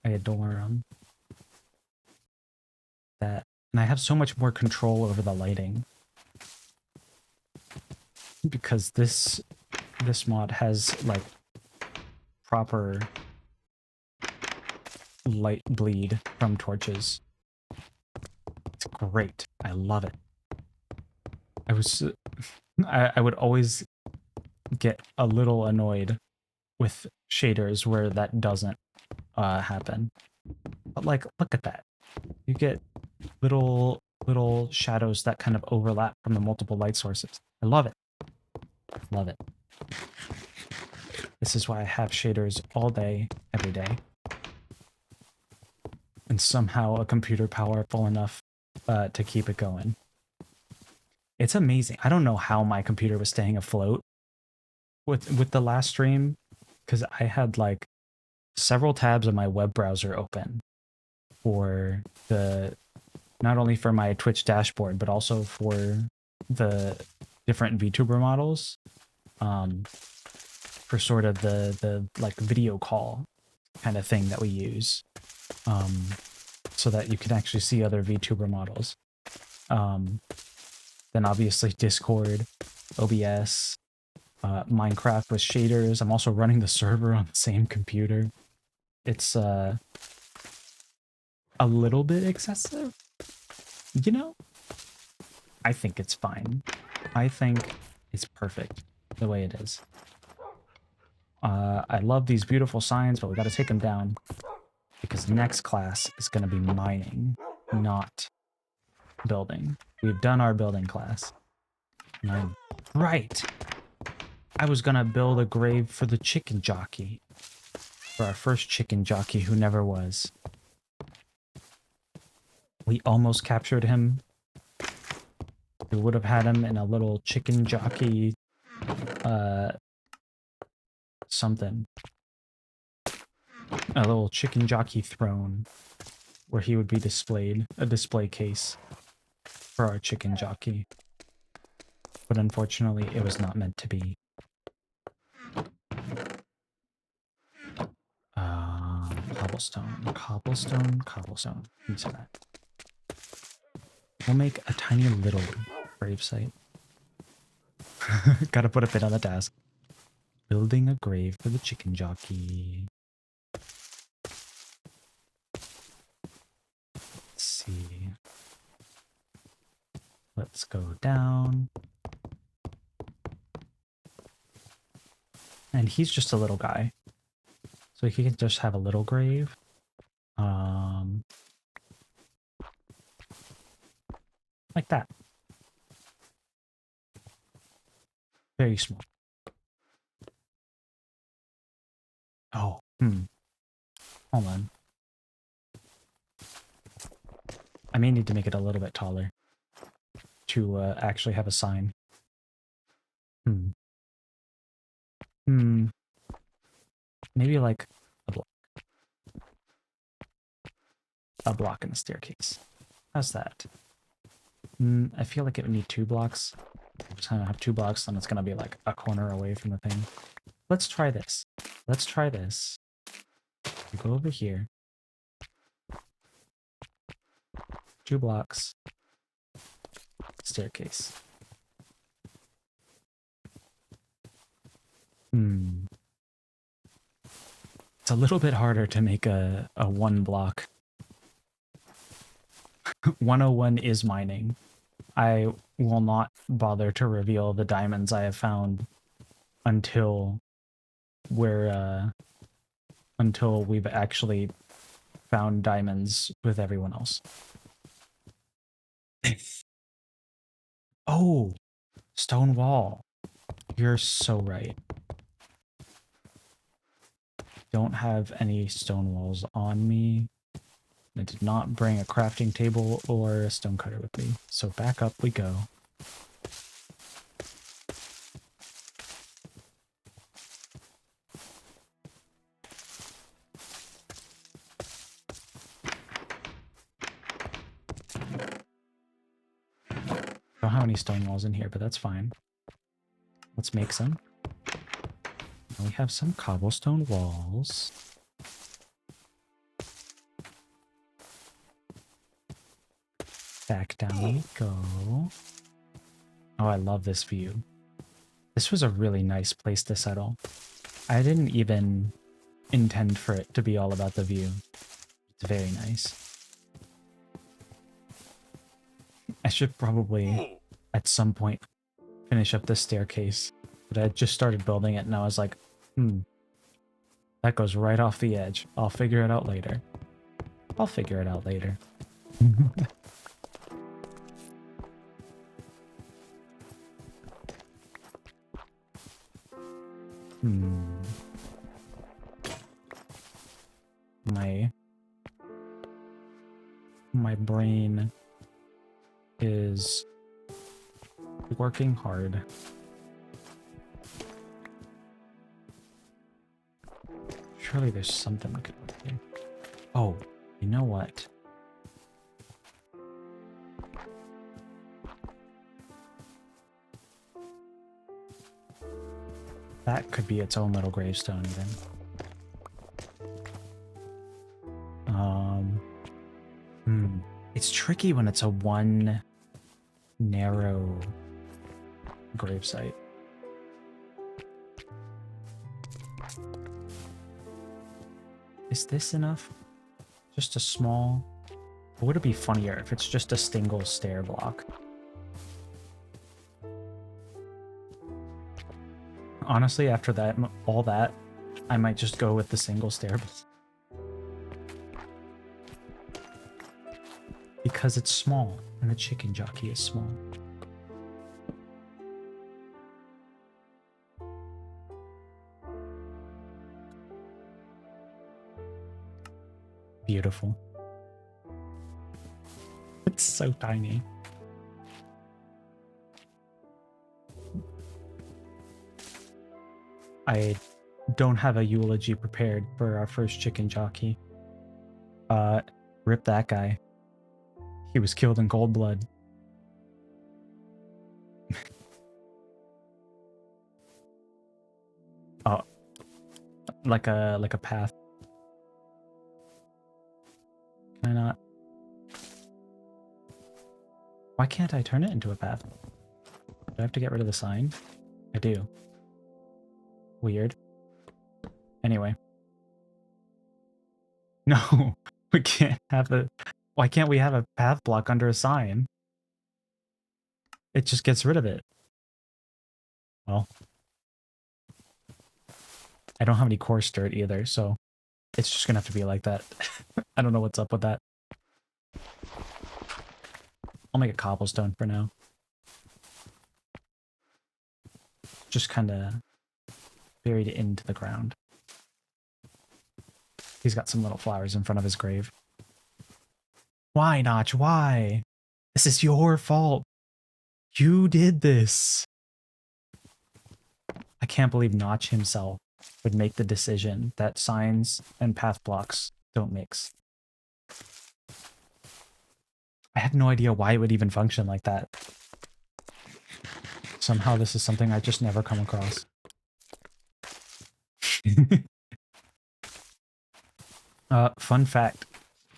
I adore them. And I have so much more control over the lighting. Because this mod has, like, proper light bleed from torches. It's great. I love it. I would always get a little annoyed with shaders where that doesn't happen. But like, look at that. You get little shadows that kind of overlap from the multiple light sources. I love it. Love it. This is why I have shaders all day, every day. And somehow a computer powerful enough to keep it going. It's amazing. I don't know how my computer was staying afloat with the last stream, because I had like several tabs of my web browser open for not only for my Twitch dashboard, but also for the different VTuber models, for sort of the like video call kind of thing that we use, so that you can actually see other VTuber models. Then obviously Discord, OBS, Minecraft with shaders. I'm also running the server on the same computer. It's a little bit excessive, you know? I think it's fine. I think it's perfect the way it is. I love these beautiful signs, but we gotta take them down because next class is gonna be mining, not building. We've done our building class. Right. I was gonna build a grave for the chicken jockey. For our first chicken jockey who never was. We almost captured him. We would have had him in a little chicken jockey something. A little chicken jockey throne where he would be displayed, a display case for our chicken jockey. But unfortunately, it was not meant to be. Cobblestone. Use that. We'll make a tiny little grave site. Gotta put a bit on the task. Building a grave for the chicken jockey. Let's see. Let's go down. And he's just a little guy. So he can just have a little grave. Like that. Very small. Oh, hold on. I may need to make it a little bit taller to actually have a sign. Maybe like a block. A block in the staircase. How's that? I feel like it would need 2 blocks. Every time I have 2 blocks, then it's going to be like a corner away from the thing. Let's try this. Let's try this. We go over here. 2 blocks. Staircase. It's a little bit harder to make a 1 block. 101 is mining. I will not bother to reveal the diamonds I have found until we've actually found diamonds with everyone else. Oh, stone wall. You're so right. Don't have any stone walls on me. I did not bring a crafting table or a stone cutter with me. So back up we go. Don't have any stone walls in here, but that's fine. Let's make some. Now we have some cobblestone walls. Back down we go. Oh, I love this view. This was a really nice place to settle. I didn't even intend for it to be all about the view. It's very nice. I should probably, at some point, finish up this staircase. But I just started building it and I was like, that goes right off the edge. I'll figure it out later. I'll figure it out later. My brain is working hard. Surely there's something we could do here. Oh, you know what? That could be its own little gravestone even. It's tricky when it's a one narrow gravesite. Is this enough? Just a small... Or would it be funnier if it's just a single stair block? Honestly, after that, all that, I might just go with the single stair block. Because it's small, and the chicken jockey is small. Beautiful. It's so tiny. I don't have a eulogy prepared for our first chicken jockey. Rip that guy. He was killed in cold blood. Oh, like a path. Can I not? Why can't I turn it into a path? Do I have to get rid of the sign? I do. Weird. Anyway. No, we can't have a... Why can't we have a path block under a sign? It just gets rid of it. Well. I don't have any coarse dirt either, so it's just gonna have to be like that. I don't know what's up with that. I'll make a cobblestone for now. Just kind of buried it into the ground. He's got some little flowers in front of his grave. Why, Notch? Why? This is your fault. You did this. I can't believe Notch himself would make the decision that signs and path blocks don't mix. I have no idea why it would even function like that. Somehow this is something I just never come across. Fun fact.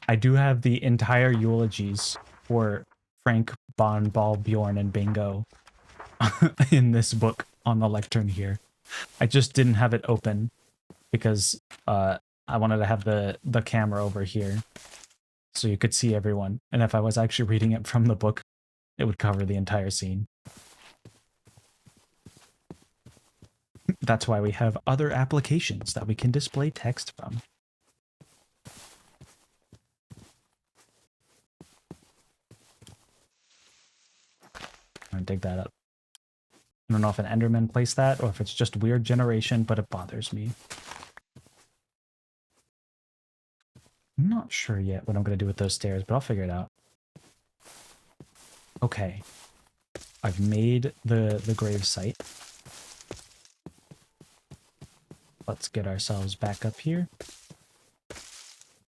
I do have the entire eulogies for Frank, Bon, Ball, Bjorn, and Bingo in this book on the lectern here. I just didn't have it open because I wanted to have the camera over here so you could see everyone. And if I was actually reading it from the book, it would cover the entire scene. That's why we have other applications that we can display text from. I'm gonna dig that up. I don't know if an Enderman placed that or if it's just weird generation, but it bothers me. I'm not sure yet what I'm gonna do with those stairs, but I'll figure it out. Okay. I've made the grave site. Let's get ourselves back up here.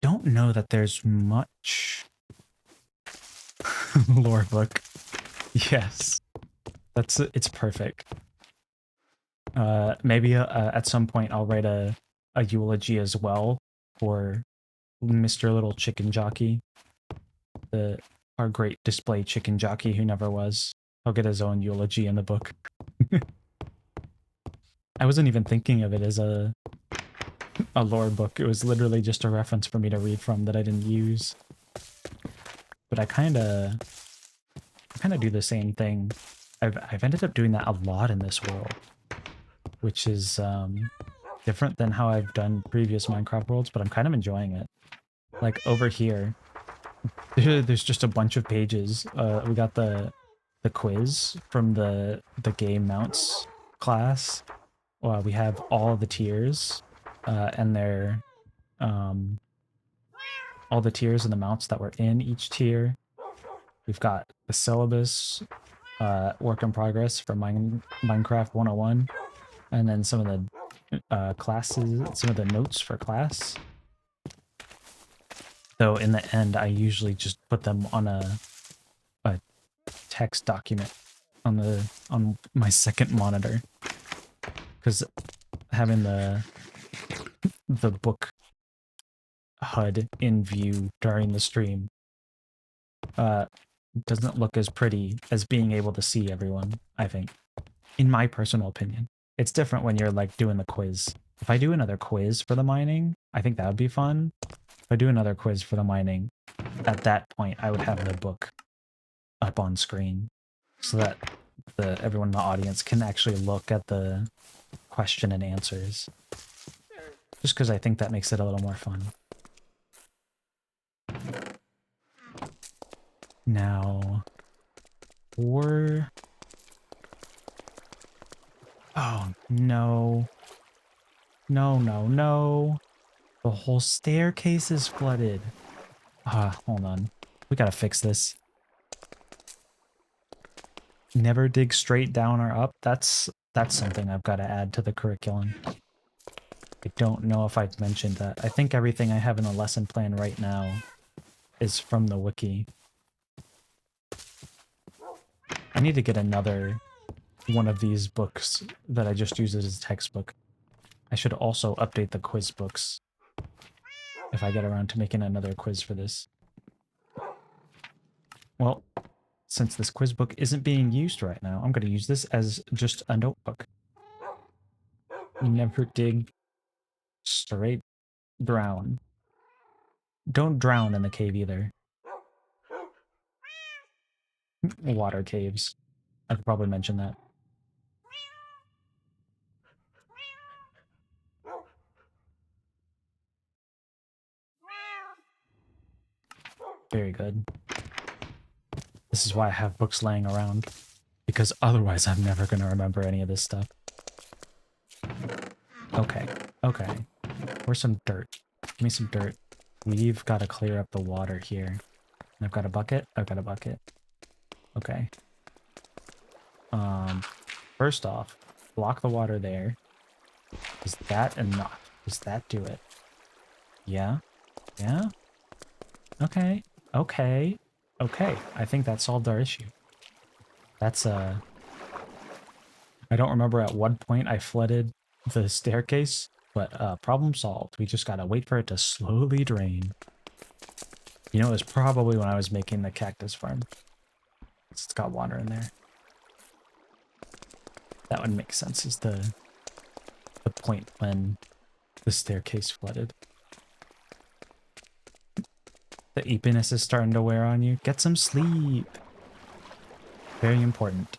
Don't know that there's much lore book. Yes. It's perfect. Maybe at some point I'll write a eulogy as well for Mr. Little Chicken Jockey. Our great display chicken jockey who never was. He'll get his own eulogy in the book. I wasn't even thinking of it as a lore book. It was literally just a reference for me to read from that I didn't use. But I kind of do the same thing. I've ended up doing that a lot in this world, which is different than how I've done previous Minecraft worlds, but I'm kind of enjoying it. Like over here, there's just a bunch of pages. We got the quiz from the game mounts class. We have all the tiers, and they're all the tiers and the mounts that were in each tier. We've got the syllabus, work in progress for Minecraft 101, and then some of the classes, some of the notes for class. Though in the end, I usually just put them on a text document on my second monitor, because having the book HUD in view during the stream doesn't look as pretty as being able to see everyone, I think. In my personal opinion. It's different when you're like doing the quiz. If I do another quiz for the mining, I think that would be fun. If I do another quiz for the mining, at that point I would have the book up on screen so that everyone in the audience can actually look at the question and answers. Just because I think that makes it a little more fun. Now, oh, no. No, no, no. The whole staircase is flooded. Hold on. We gotta fix this. Never dig straight down or up. That's something I've got to add to the curriculum. I don't know if I've mentioned that. I think everything I have in the lesson plan right now is from the wiki. I need to get another one of these books that I just use as a textbook. I should also update the quiz books if I get around to making another quiz for this. Well, since this quiz book isn't being used right now, I'm going to use this as just a notebook. Never dig, straight drown. Don't drown in the cave either. Water caves. I could probably mention that. Very good. This is why I have books laying around, because otherwise I'm never going to remember any of this stuff. Okay, okay. Where's some dirt? Give me some dirt. We've got to clear up the water here. I've got a bucket? I've got a bucket. Okay. First off, block the water there. Is that enough? Does that do it? Yeah? Yeah? Okay. Okay. Okay. I think that solved our issue. That's, I don't remember at what point I flooded the staircase, but problem solved. We just gotta wait for it to slowly drain. You know, it was probably when I was making the cactus farm. It's got water in there. That would make sense, is the point when the staircase flooded. The eepiness is starting to wear on you. Get some sleep. Very important.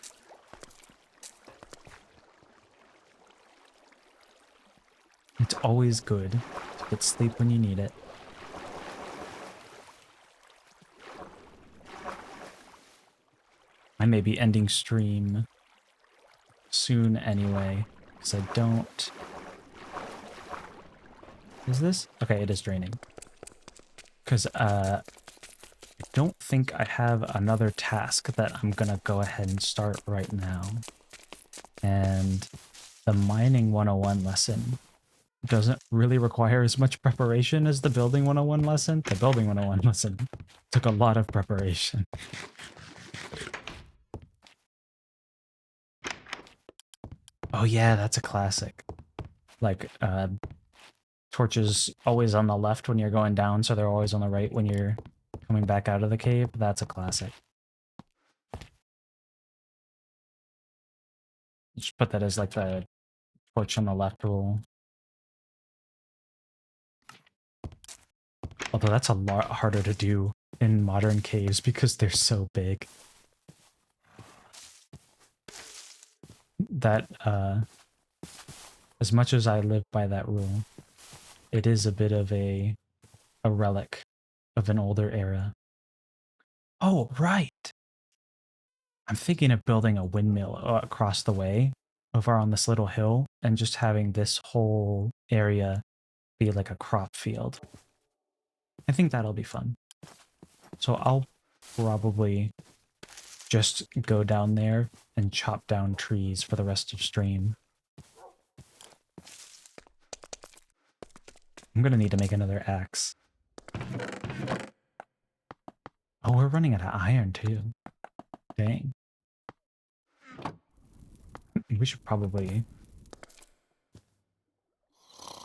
It's always good to get sleep when you need it. I may be ending stream soon anyway, because I don't... Is this? Okay, it is draining. Because I don't think I have another task that I'm gonna go ahead and start right now. And the Mining 101 lesson doesn't really require as much preparation as the Building 101 lesson. The Building 101 lesson took a lot of preparation. Oh yeah, that's a classic. Like, torches always on the left when you're going down, so they're always on the right when you're coming back out of the cave. That's a classic. Just put that as like the torch on the left rule. Although that's a lot harder to do in modern caves because they're so big. That, as much as I live by that rule, it is a bit of a relic of an older era. Oh, right! I'm thinking of building a windmill across the way over on this little hill and just having this whole area be like a crop field. I think that'll be fun. So I'll probably just go down there and chop down trees for the rest of stream. I'm gonna need to make another axe. Oh, we're running out of iron too. Dang. We should probably...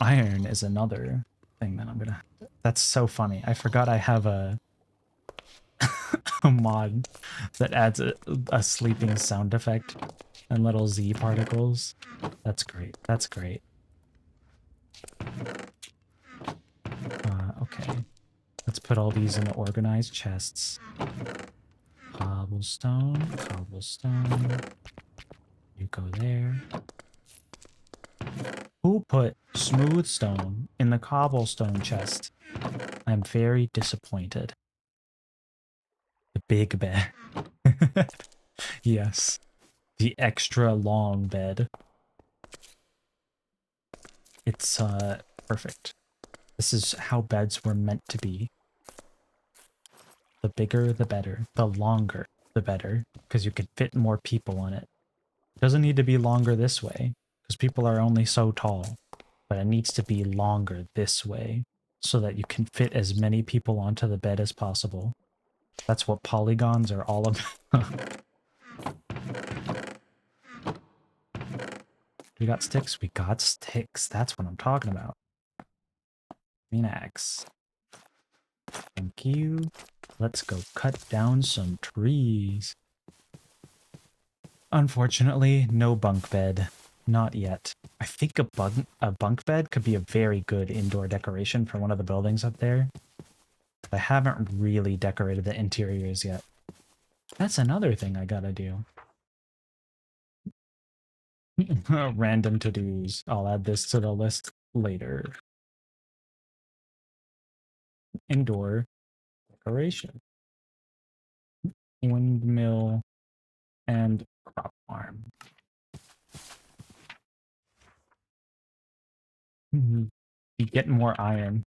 Iron is another thing that I'm gonna... That's so funny. I forgot I have a mod that adds a sleeping sound effect and little Z particles. That's great. That's great. Okay. Let's put all these in the organized chests. Cobblestone, cobblestone. You go there. Who put smooth stone in the cobblestone chest? I'm very disappointed. The big bed. Yes. The extra long bed. It's perfect. This is how beds were meant to be. The bigger, the better. The longer, the better. Because you could fit more people on it. It doesn't need to be longer this way, because people are only so tall. But it needs to be longer this way, so that you can fit as many people onto the bed as possible. That's what polygons are all about. We got sticks? We got sticks. That's what I'm talking about. Green axe. Thank you. Let's go cut down some trees. Unfortunately, no bunk bed. Not yet. I think a bunk bed could be a very good indoor decoration for one of the buildings up there. I haven't really decorated the interiors yet. That's another thing I gotta do. Random to-dos. I'll add this to the list later. Indoor decoration. Windmill and crop farm. You get more iron.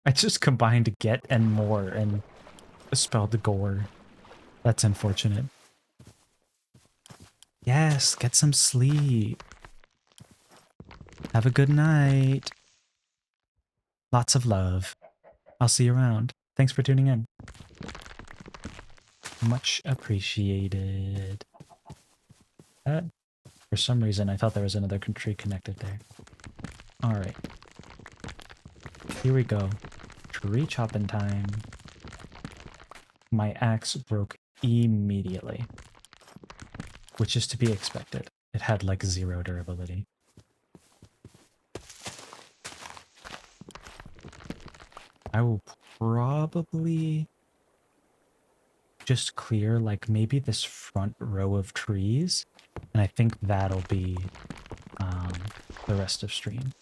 I just combined get and more and spelled gore. That's unfortunate. Yes, get some sleep. Have a good night. Lots of love. I'll see you around. Thanks for tuning in. Much appreciated. For some reason, I thought there was another tree connected there. Alright. Here we go. Tree chopping time. My axe broke immediately. Which is to be expected. It had like 0 durability. I will probably just clear like maybe this front row of trees. And I think that'll be the rest of stream.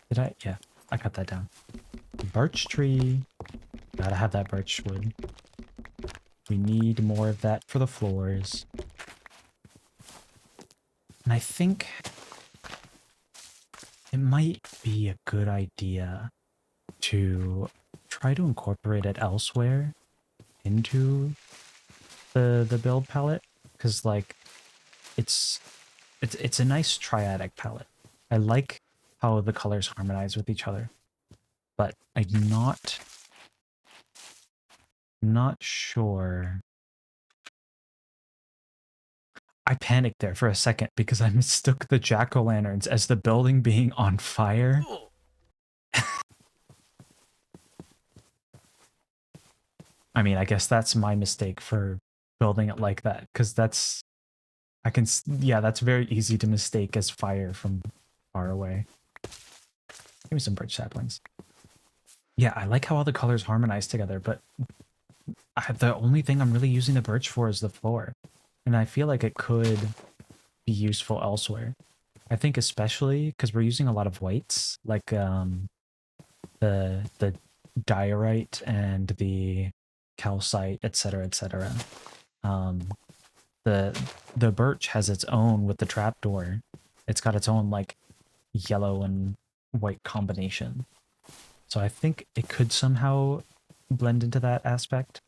Did I? Yeah, I got that down. Birch tree. Gotta have that birch wood. We need more of that for the floors. And I think it might be a good idea to try to incorporate it elsewhere into the build palette, because like it's a nice triadic palette. I like how the colors harmonize with each other, but I'm not sure. I panicked there for a second because I mistook the jack-o'-lanterns as the building being on fire. I mean, I guess that's my mistake for building it like that, because that's very easy to mistake as fire from far away. Give me some birch saplings. Yeah, I like how all the colors harmonize together, but the only thing I'm really using the birch for is the floor. And I feel like it could be useful elsewhere. I think especially because we're using a lot of whites, like the diorite and the calcite, etc., etc. The birch has its own with the trapdoor. It's got its own like yellow and white combination. So I think it could somehow blend into that aspect.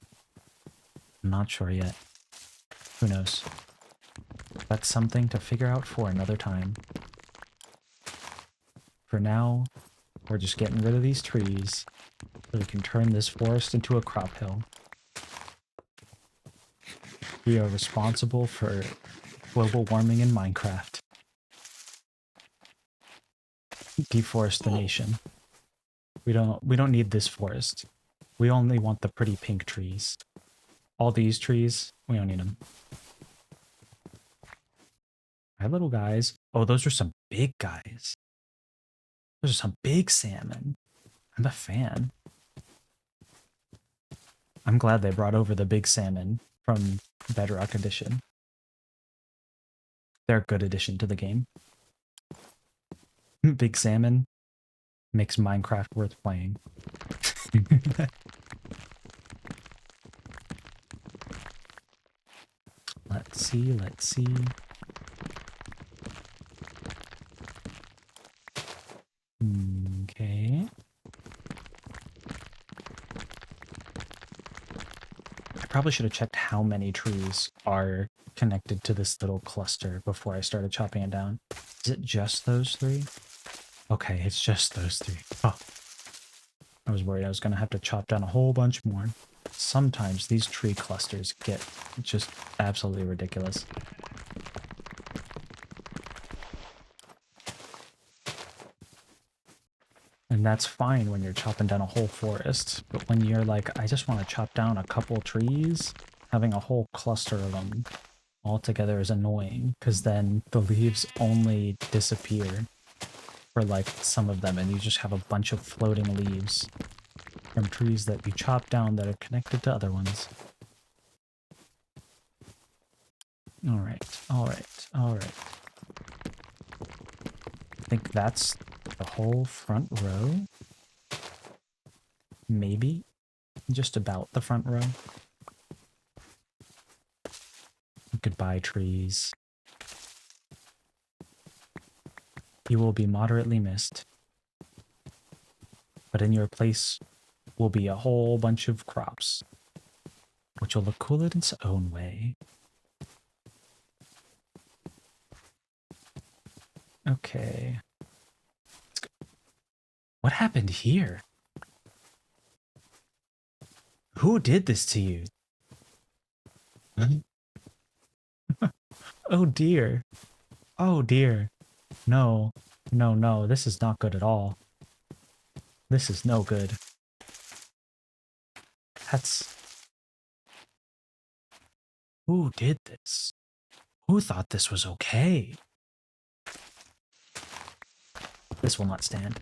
I'm not sure yet. Who knows? That's something to figure out for another time. For now, we're just getting rid of these trees so we can turn this forest into a crop hill. We are responsible for global warming in Minecraft. Deforest the nation. We don't need this forest. We only want the pretty pink trees. All these trees, we don't need them. Hi, little guys. Oh, those are some big guys. Those are some big salmon. I'm a fan. I'm glad they brought over the big salmon from Bedrock Edition. They're a good addition to the game. Big salmon makes Minecraft worth playing. Let's see. Okay. I probably should have checked how many trees are connected to this little cluster before I started chopping it down. Is it just those 3? Okay, it's just those 3. Oh. I was worried I was going to have to chop down a whole bunch more. Sometimes these tree clusters get just absolutely ridiculous. And that's fine when you're chopping down a whole forest. But when you're like, I just want to chop down a couple trees, having a whole cluster of them all together is annoying, because then the leaves only disappear for like some of them, and you just have a bunch of floating leaves from trees that you chop down that are connected to other ones. Alright, alright, alright. I think that's the whole front row. Maybe. Just about the front row. Goodbye, trees. You will be moderately missed. But in your place will be a whole bunch of crops, which will look cool in its own way. Okay. Let's go. What happened here? Who did this to you? Oh dear. Oh dear. No. No, no. This is not good at all. This is no good. That's... Who did this? Who thought this was okay? This will not stand.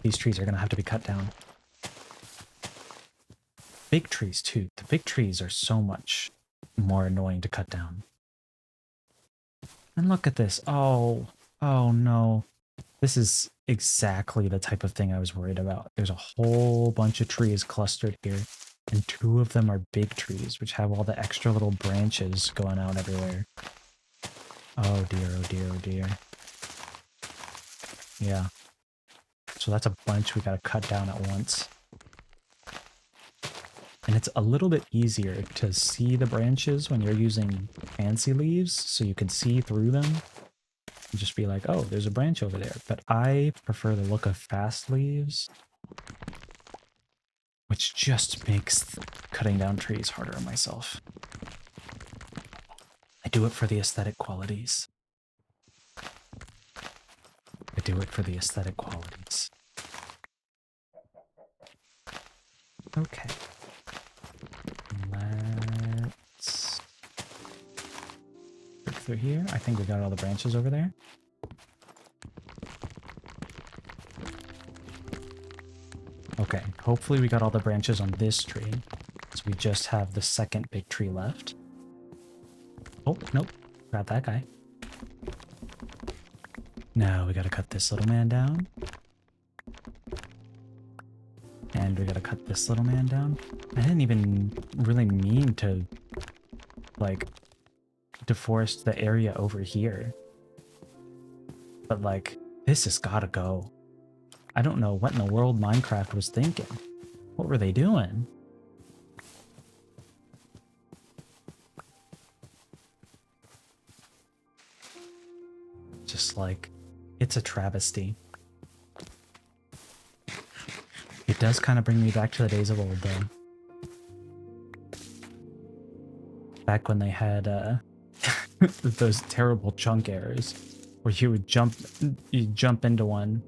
These trees are going to have to be cut down. Big trees, too. The big trees are so much more annoying to cut down. And look at this. Oh, oh no. This is exactly the type of thing I was worried about. There's a whole bunch of trees clustered here, and two of them are big trees, which have all the extra little branches going out everywhere. Oh dear, oh dear, oh dear. Yeah. So that's a bunch we gotta cut down at once. And it's a little bit easier to see the branches when you're using fancy leaves, so you can see through them. And just be like, oh, there's a branch over there. But I prefer the look of fast leaves, which just makes cutting down trees harder on myself. I do it for the aesthetic qualities. I do it for the aesthetic qualities. Okay. Let's break through here. I think we got all the branches over there. Okay, hopefully we got all the branches on this tree. So we just have the second big tree left. Oh, nope. Got that guy. Now we gotta cut this little man down. And we gotta cut this little man down. I didn't even really mean to, like, deforest the area over here. But, like, this has gotta go. I don't know what in the world Minecraft was thinking. What were they doing? Just like, it's a travesty. It does kind of bring me back to the days of old, though. Back when they had those terrible chunk errors, where you would jump into one,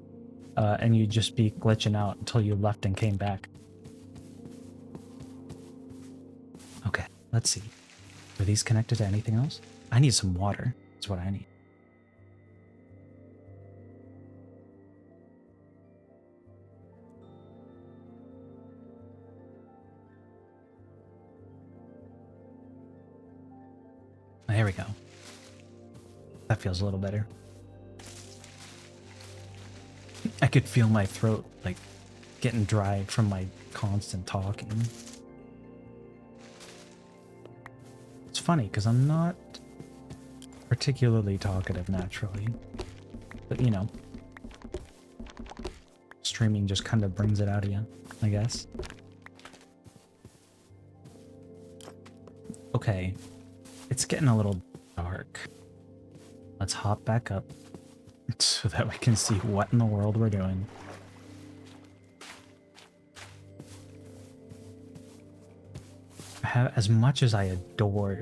and you'd just be glitching out until you left and came back. Okay, let's see. Are these connected to anything else? I need some water. That's what I need. There we go. That feels a little better. I could feel my throat, like, getting dry from my constant talking. It's funny, because I'm not particularly talkative naturally. But, you know, streaming just kind of brings it out of you, I guess. Okay. It's getting a little dark. Let's hop back up so that we can see what in the world we're doing. As much as I adore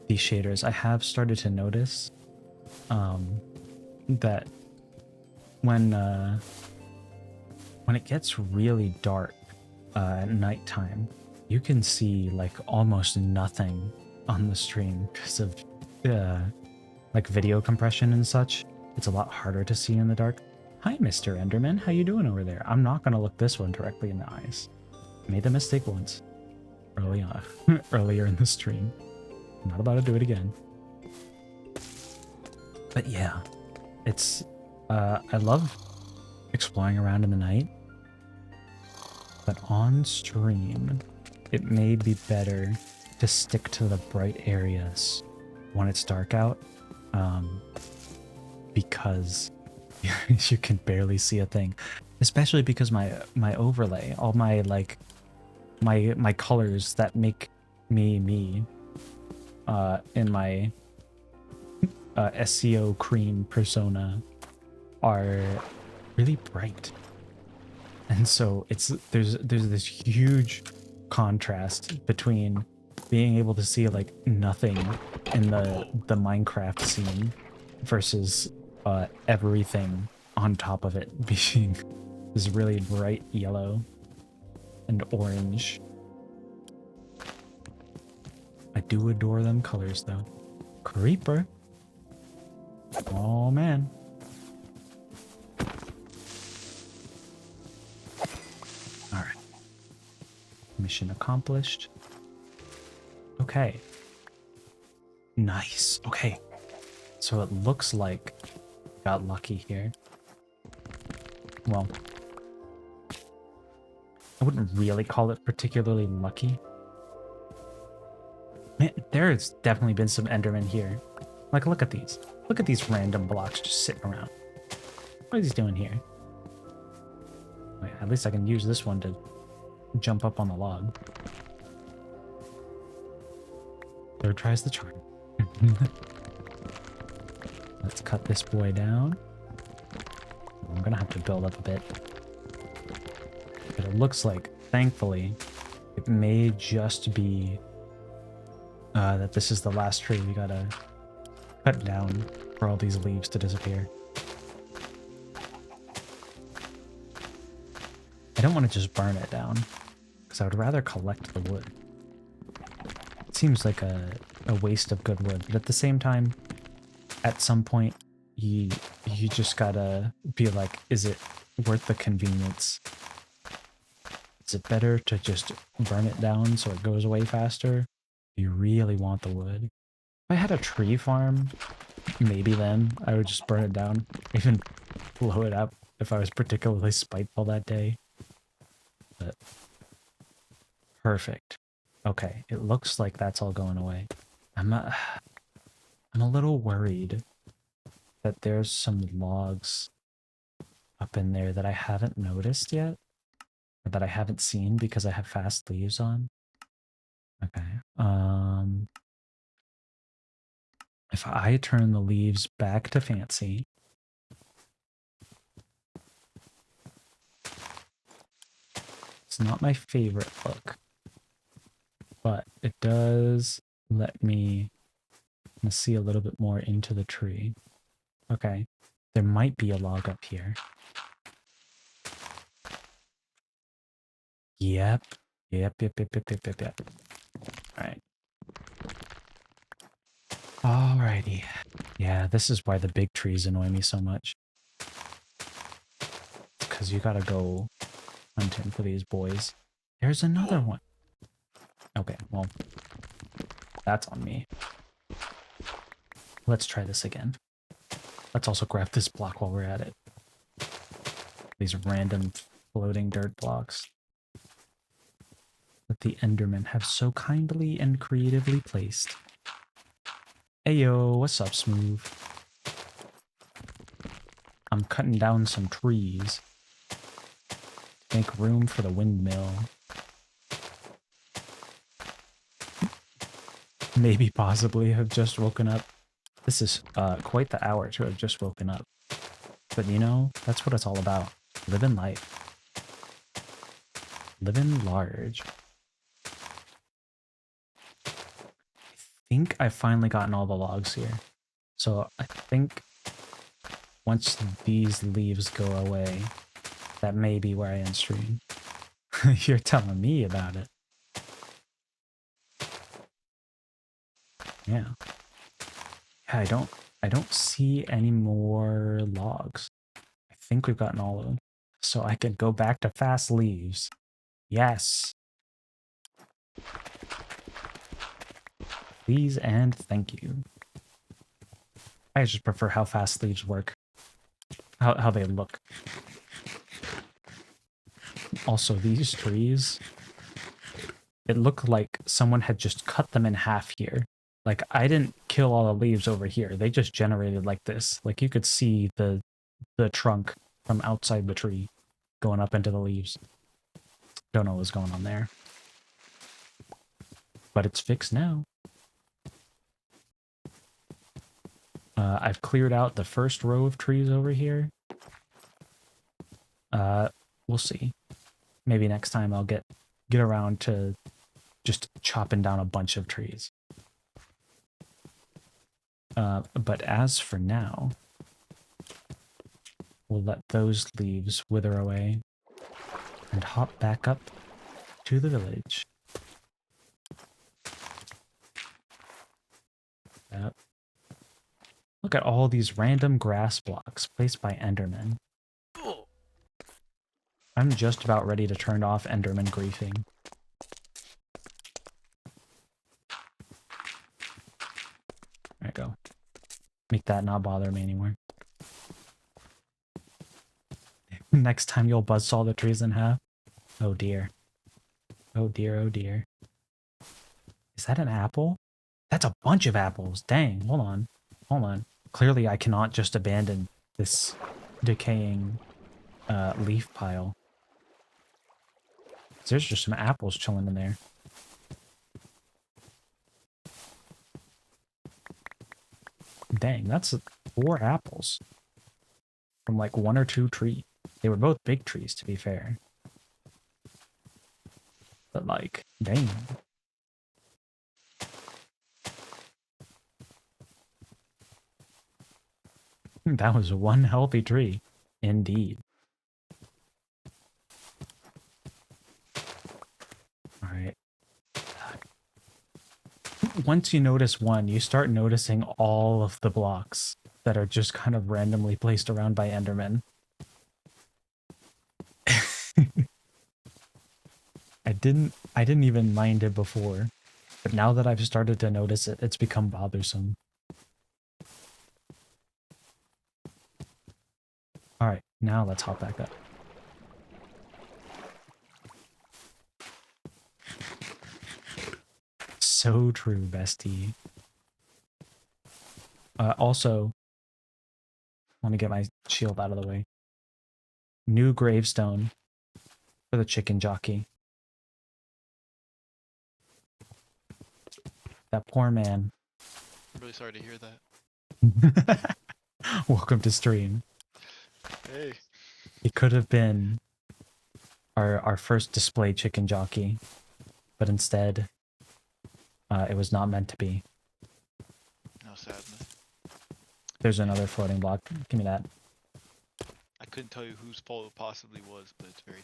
these shaders, I have started to notice that when when it gets really dark at nighttime, you can see like almost nothing on the stream because of like video compression and such. It's a lot harder to see in the dark. Hi, Mr. Enderman. How you doing over there? I'm not going to look this one directly in the eyes. Made the mistake once early on, earlier in the stream. I'm not about to do it again. But yeah, it's I love exploring around in the night, but on stream it may be better to stick to the bright areas when it's dark out, because you can barely see a thing, especially because my overlay, all my like my colors that make me in my SEO cream persona are really bright, and so there's this huge contrast between being able to see like nothing in the Minecraft scene versus everything on top of it being this really bright yellow and orange. I do adore them colors though. Creeper. Oh man. Alright. Mission accomplished. Okay. Nice. Okay. So it looks like got lucky here. Well, I wouldn't really call it particularly lucky. Man, there's definitely been some Endermen here. Like, look at these. Look at these random blocks just sitting around. What is he doing here? Wait, at least I can use this one to jump up on the log. Third tries the charm. Let's cut this boy down. I'm gonna have to build up a bit. But it looks like, thankfully, it may just be that this is the last tree we gotta cut down for all these leaves to disappear. I don't want to just burn it down, because I would rather collect the wood. It seems like a waste of good wood, but at the same time, at some point, you just gotta be like, is it worth the convenience? Is it better to just burn it down so it goes away faster? Do you really want the wood? If I had a tree farm, maybe then I would just burn it down, even blow it up if I was particularly spiteful that day. But perfect. Okay, it looks like that's all going away. I'm a little worried that there's some logs up in there that I haven't noticed yet, or that I haven't seen because I have fast leaves on. Okay. If I turn the leaves back to fancy, it's not my favorite look, but it does let me see a little bit more into the tree. Okay, there might be a log up here. Yep. Alright. Alrighty. Yeah, this is why the big trees annoy me so much. Because you gotta go hunting for these boys. There's another one. Okay, well, that's on me. Let's try this again. Let's also grab this block while we're at it. These random floating dirt blocks that the Endermen have so kindly and creatively placed. Ayo, what's up, Smooth? I'm cutting down some trees. Make room for the windmill. Maybe possibly have just woken up. This is quite the hour to have just woken up. But you know, that's what it's all about. Living life. Living large. I think I've finally gotten all the logs here. So I think once these leaves go away, That may be where I end stream. You're telling me about it. Yeah. Yeah, I don't see any more logs. I think we've gotten all of them. So I can go back to fast leaves. Yes. Please and thank you. I just prefer how fast leaves work. How they look. Also, these trees, it looked like someone had just cut them in half here. Like, I didn't kill all the leaves over here. They just generated like this. Like, you could see the trunk from outside the tree going up into the leaves. Don't know what's going on there. But it's fixed now. I've cleared out the first row of trees over here. We'll see. Maybe next time I'll get around to just chopping down a bunch of trees. But as for now, we'll let those leaves wither away and hop back up to the village. Yep. Look at all these random grass blocks placed by Endermen. I'm just about ready to turn off Enderman griefing. There you go. Make that not bother me anymore. Next time you'll buzzsaw the trees in half. Oh dear. Oh dear, oh dear. Is that an apple? That's a bunch of apples. Dang, hold on. Hold on. Clearly I cannot just abandon this decaying leaf pile. There's just some apples chilling in there. Dang, that's 4 apples. From like 1 or 2 trees. They were both big trees, to be fair. But like, dang. That was one healthy tree. Indeed. Alright. Once you notice one, you start noticing all of the blocks that are just kind of randomly placed around by Endermen. I didn't even mind it before, but now that I've started to notice it, it's become bothersome. Alright, now let's hop back up. So true, bestie. Also, let me get my shield out of the way. New gravestone for the chicken jockey. That poor man. I'm really sorry to hear that. Welcome to stream. Hey. He could have been our first display chicken jockey, but instead, it was not meant to be. No sadness. There's another floating block. Give me that. I couldn't tell you whose fault it possibly was, but it's very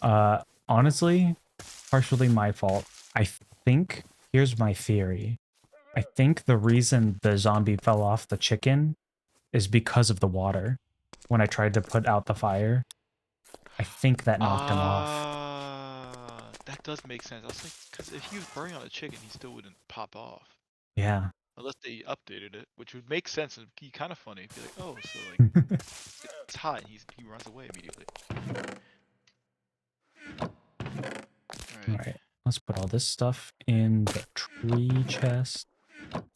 sad. Honestly, partially my fault. I think, here's my theory. I think the reason the zombie fell off the chicken is because of the water. When I tried to put out the fire, I think that knocked him off. That does make sense. I was like, because if he was burning on a chicken, he still wouldn't pop off. Yeah. Unless they updated it, which would make sense and be kind of funny. Be like, oh, so like, it's hot and he runs away immediately. Alright, let's put all this stuff in the tree chest.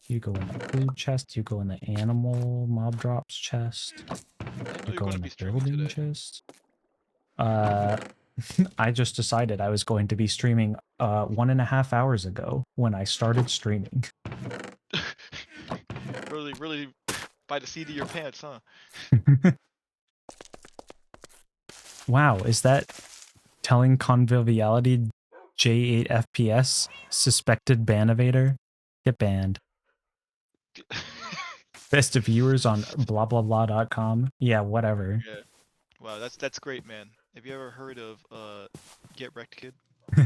You go in the food chest, you go in the animal mob drops chest. You go in the building chest. I just decided I was going to be streaming 1.5 hours ago when I started streaming. really by the seat of your pants, huh? Wow, is that telling Conviviality J8 FPS suspected banovator? Get banned. Best of viewers on blah blah blah.com. Yeah, whatever. Yeah. Wow, that's great, man. Have you ever heard of Get Wrecked Kid?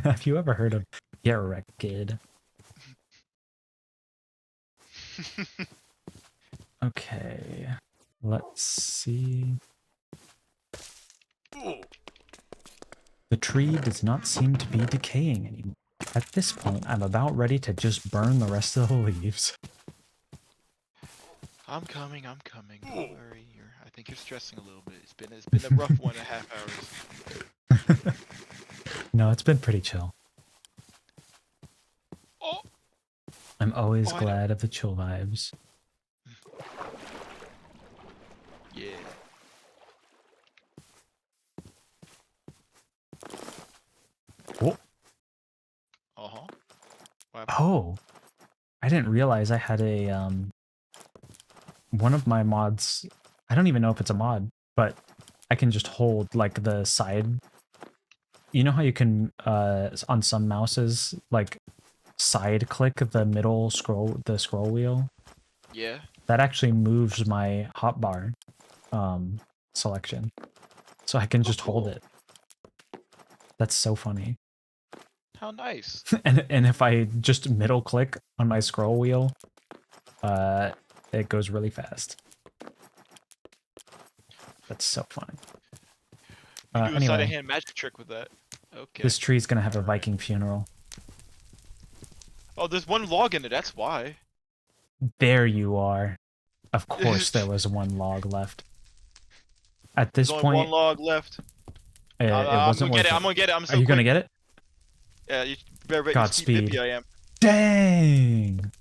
Have you ever heard of Get Wrecked Kid? Okay, let's see. The tree does not seem to be decaying anymore. At this point, I'm about ready to just burn the rest of the leaves. I'm coming. Don't worry. I think you're stressing a little bit. It's been a rough 1.5 hours. No, it's been pretty chill. Oh, I'm always I know. glad of the chill vibes. Yeah. Oh, Uh-huh. What happened? oh, I didn't realize I had a one of my mods. I don't even know if it's a mod, but I can just hold like the side. You know how you can on some mouses like side click the middle scroll, the scroll wheel? Yeah. That actually moves my hotbar selection. So I can just hold cool. it. That's so funny. How nice. And if I just middle click on my scroll wheel, it goes really fast. That's so funny. You do a sleight of Anyway, hand magic trick with that. Okay. this tree's gonna have a Alright. Viking funeral. Oh, there's one log in it. That's why. There you are. Of course, there was one log left. At this There's only one point, log left. it I'm wasn't gonna worth get it. it. I'm gonna get it. I'm so Are you quick. gonna get it? Yeah, you better bet Godspeed. you I am. Dang!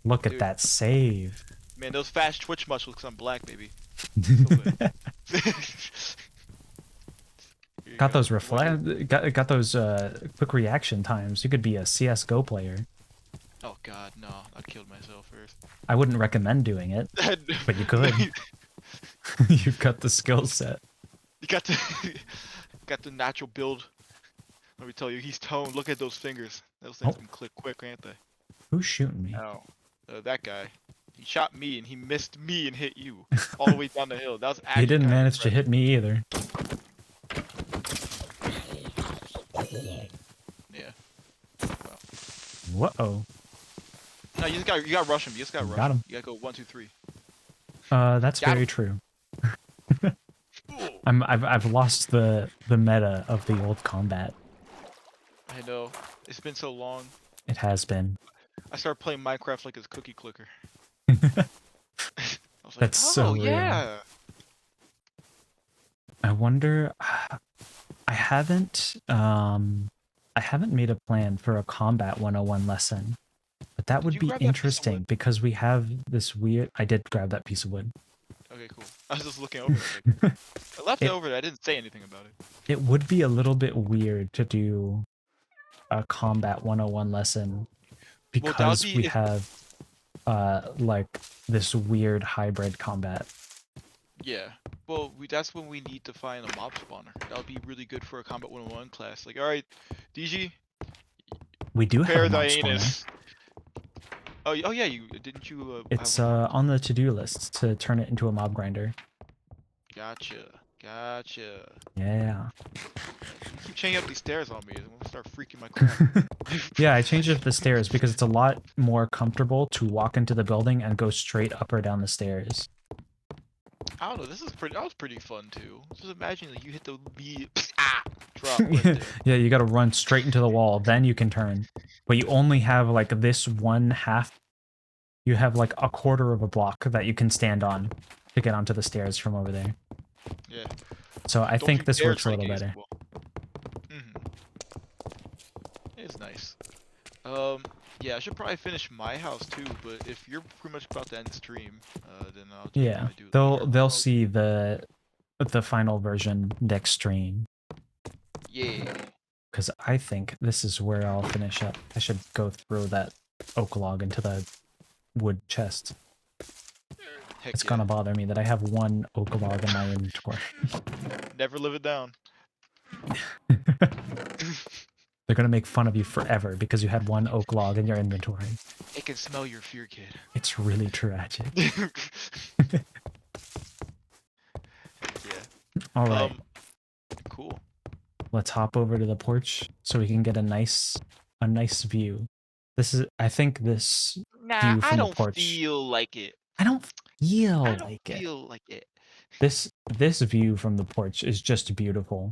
Look at Dude. that save. Man, those fast twitch muscles because I'm black, baby. Here you Got go. those You want reflect. Got those quick reaction times. You could be a CS:GO player. it? Oh God, no! I killed myself first. I wouldn't recommend doing it, but you could. You've got the skill set. You got the got the natural build. Let me tell you, he's toned. Look at those fingers. Those things Oh. can click quick, ain't they? Who's shooting me? Oh, that guy. He shot me and he missed me and hit you all the way down the hill. That was actually He didn't kinda manage to hit me either. Yeah. Whoa. No, you got rush him. You just got rush. Got him. You gotta go 1, 2, 3. That's Got very him. true. I've lost the meta of the old combat. I know. It's been so long. It has been. I started playing Minecraft like it's cookie clicker. I was like, That's so real. yeah. I wonder. I haven't made a plan for a combat 101 lesson, but that would you be grab that piece of interesting wood? because we have this weird. I did grab that piece of wood. Okay, cool. I was just looking over it. Like, I left it over there. I didn't say anything about it. It would be a little bit weird to do a combat 101 lesson because be we if- have like this weird hybrid combat. Yeah. Well, that's when we need to find a mob spawner. That would be really good for a Combat 101 class. Like, alright, DG, We do have prepare a mob thy spawner. anus. Oh, yeah, you didn't you? It's have on the to-do list to turn it into a mob grinder. Gotcha. Yeah. You keep changing up these stairs on me. I'm gonna start freaking my crap. Yeah, I changed it to the stairs because it's a lot more comfortable to walk into the building and go straight up or down the stairs. I don't know. That was pretty fun too. Just imagine like you hit the B drop right there. Yeah, you gotta run straight into the wall, then you can turn. But you only have like this one half. You have like a quarter of a block that you can stand on to get onto the stairs from over there. Yeah. So I Don't think you this dare works a try to little get against better. the wall. It's nice. Yeah, I should probably finish my house too. But if you're pretty much about to end the stream, then I'll just Yeah, probably do it later. they'll see the final version next stream. Yeah. Because I think this is where I'll finish up. I should go throw that oak log into the wood chest. Heck It's yeah. gonna bother me that I have one oak log in my inventory. Never live it down. They're gonna make fun of you forever because you had one oak log in your inventory. It can smell your fear, kid. It's really tragic. Yeah. All right, Cool. let's hop over to the porch so we can get a nice view. This is, I think, this Nah, view I from the don't porch. feel like it. I don't I feel don't like it. feel like it. This view from the porch is just beautiful.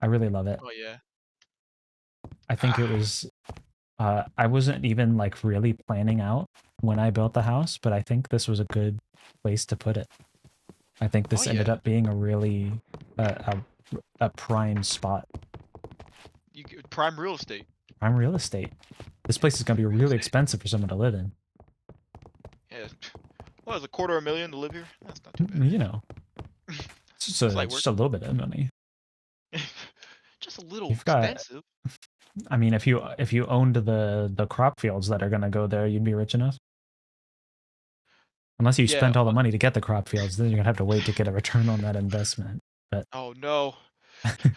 I really love it. Oh yeah. I think it Ah, was I wasn't even like really planning out when I built the house, but I think this was a good place to put it. I think oh this ended yeah. up being a really a prime spot, You get prime real estate. prime real estate. This place is gonna be Prime real really estate. expensive for someone to live in. Yeah. What is a $250,000 to live here? That's not too bad. You know, It's like just work. a little bit of money. Just a little You've got, expensive. I mean, if you owned the crop fields that are gonna go there, you'd be rich enough. Unless you Yeah. spent all the money to get the crop fields, then you're gonna have to wait to get a return on that investment. But Oh no.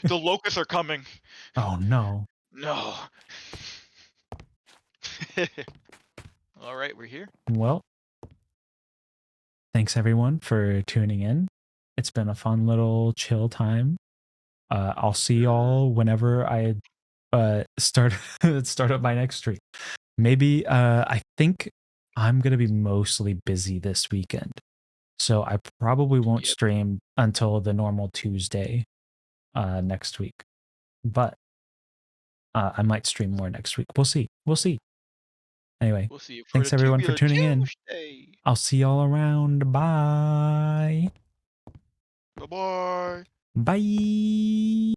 The locusts are coming. oh no. No. All right, we're here. Well, thanks everyone for tuning in. It's been a fun little chill time. I'll see y'all whenever I start start up my next stream. Maybe I think I'm gonna be mostly busy this weekend. So I probably won't Yep. stream until the normal Tuesday next week. But I might stream more next week. We'll see. We'll see. Anyway, We'll see you for the thanks everyone for Tubular tuning in. Tuesday. I'll see y'all around. Bye. Bye bye. Bye.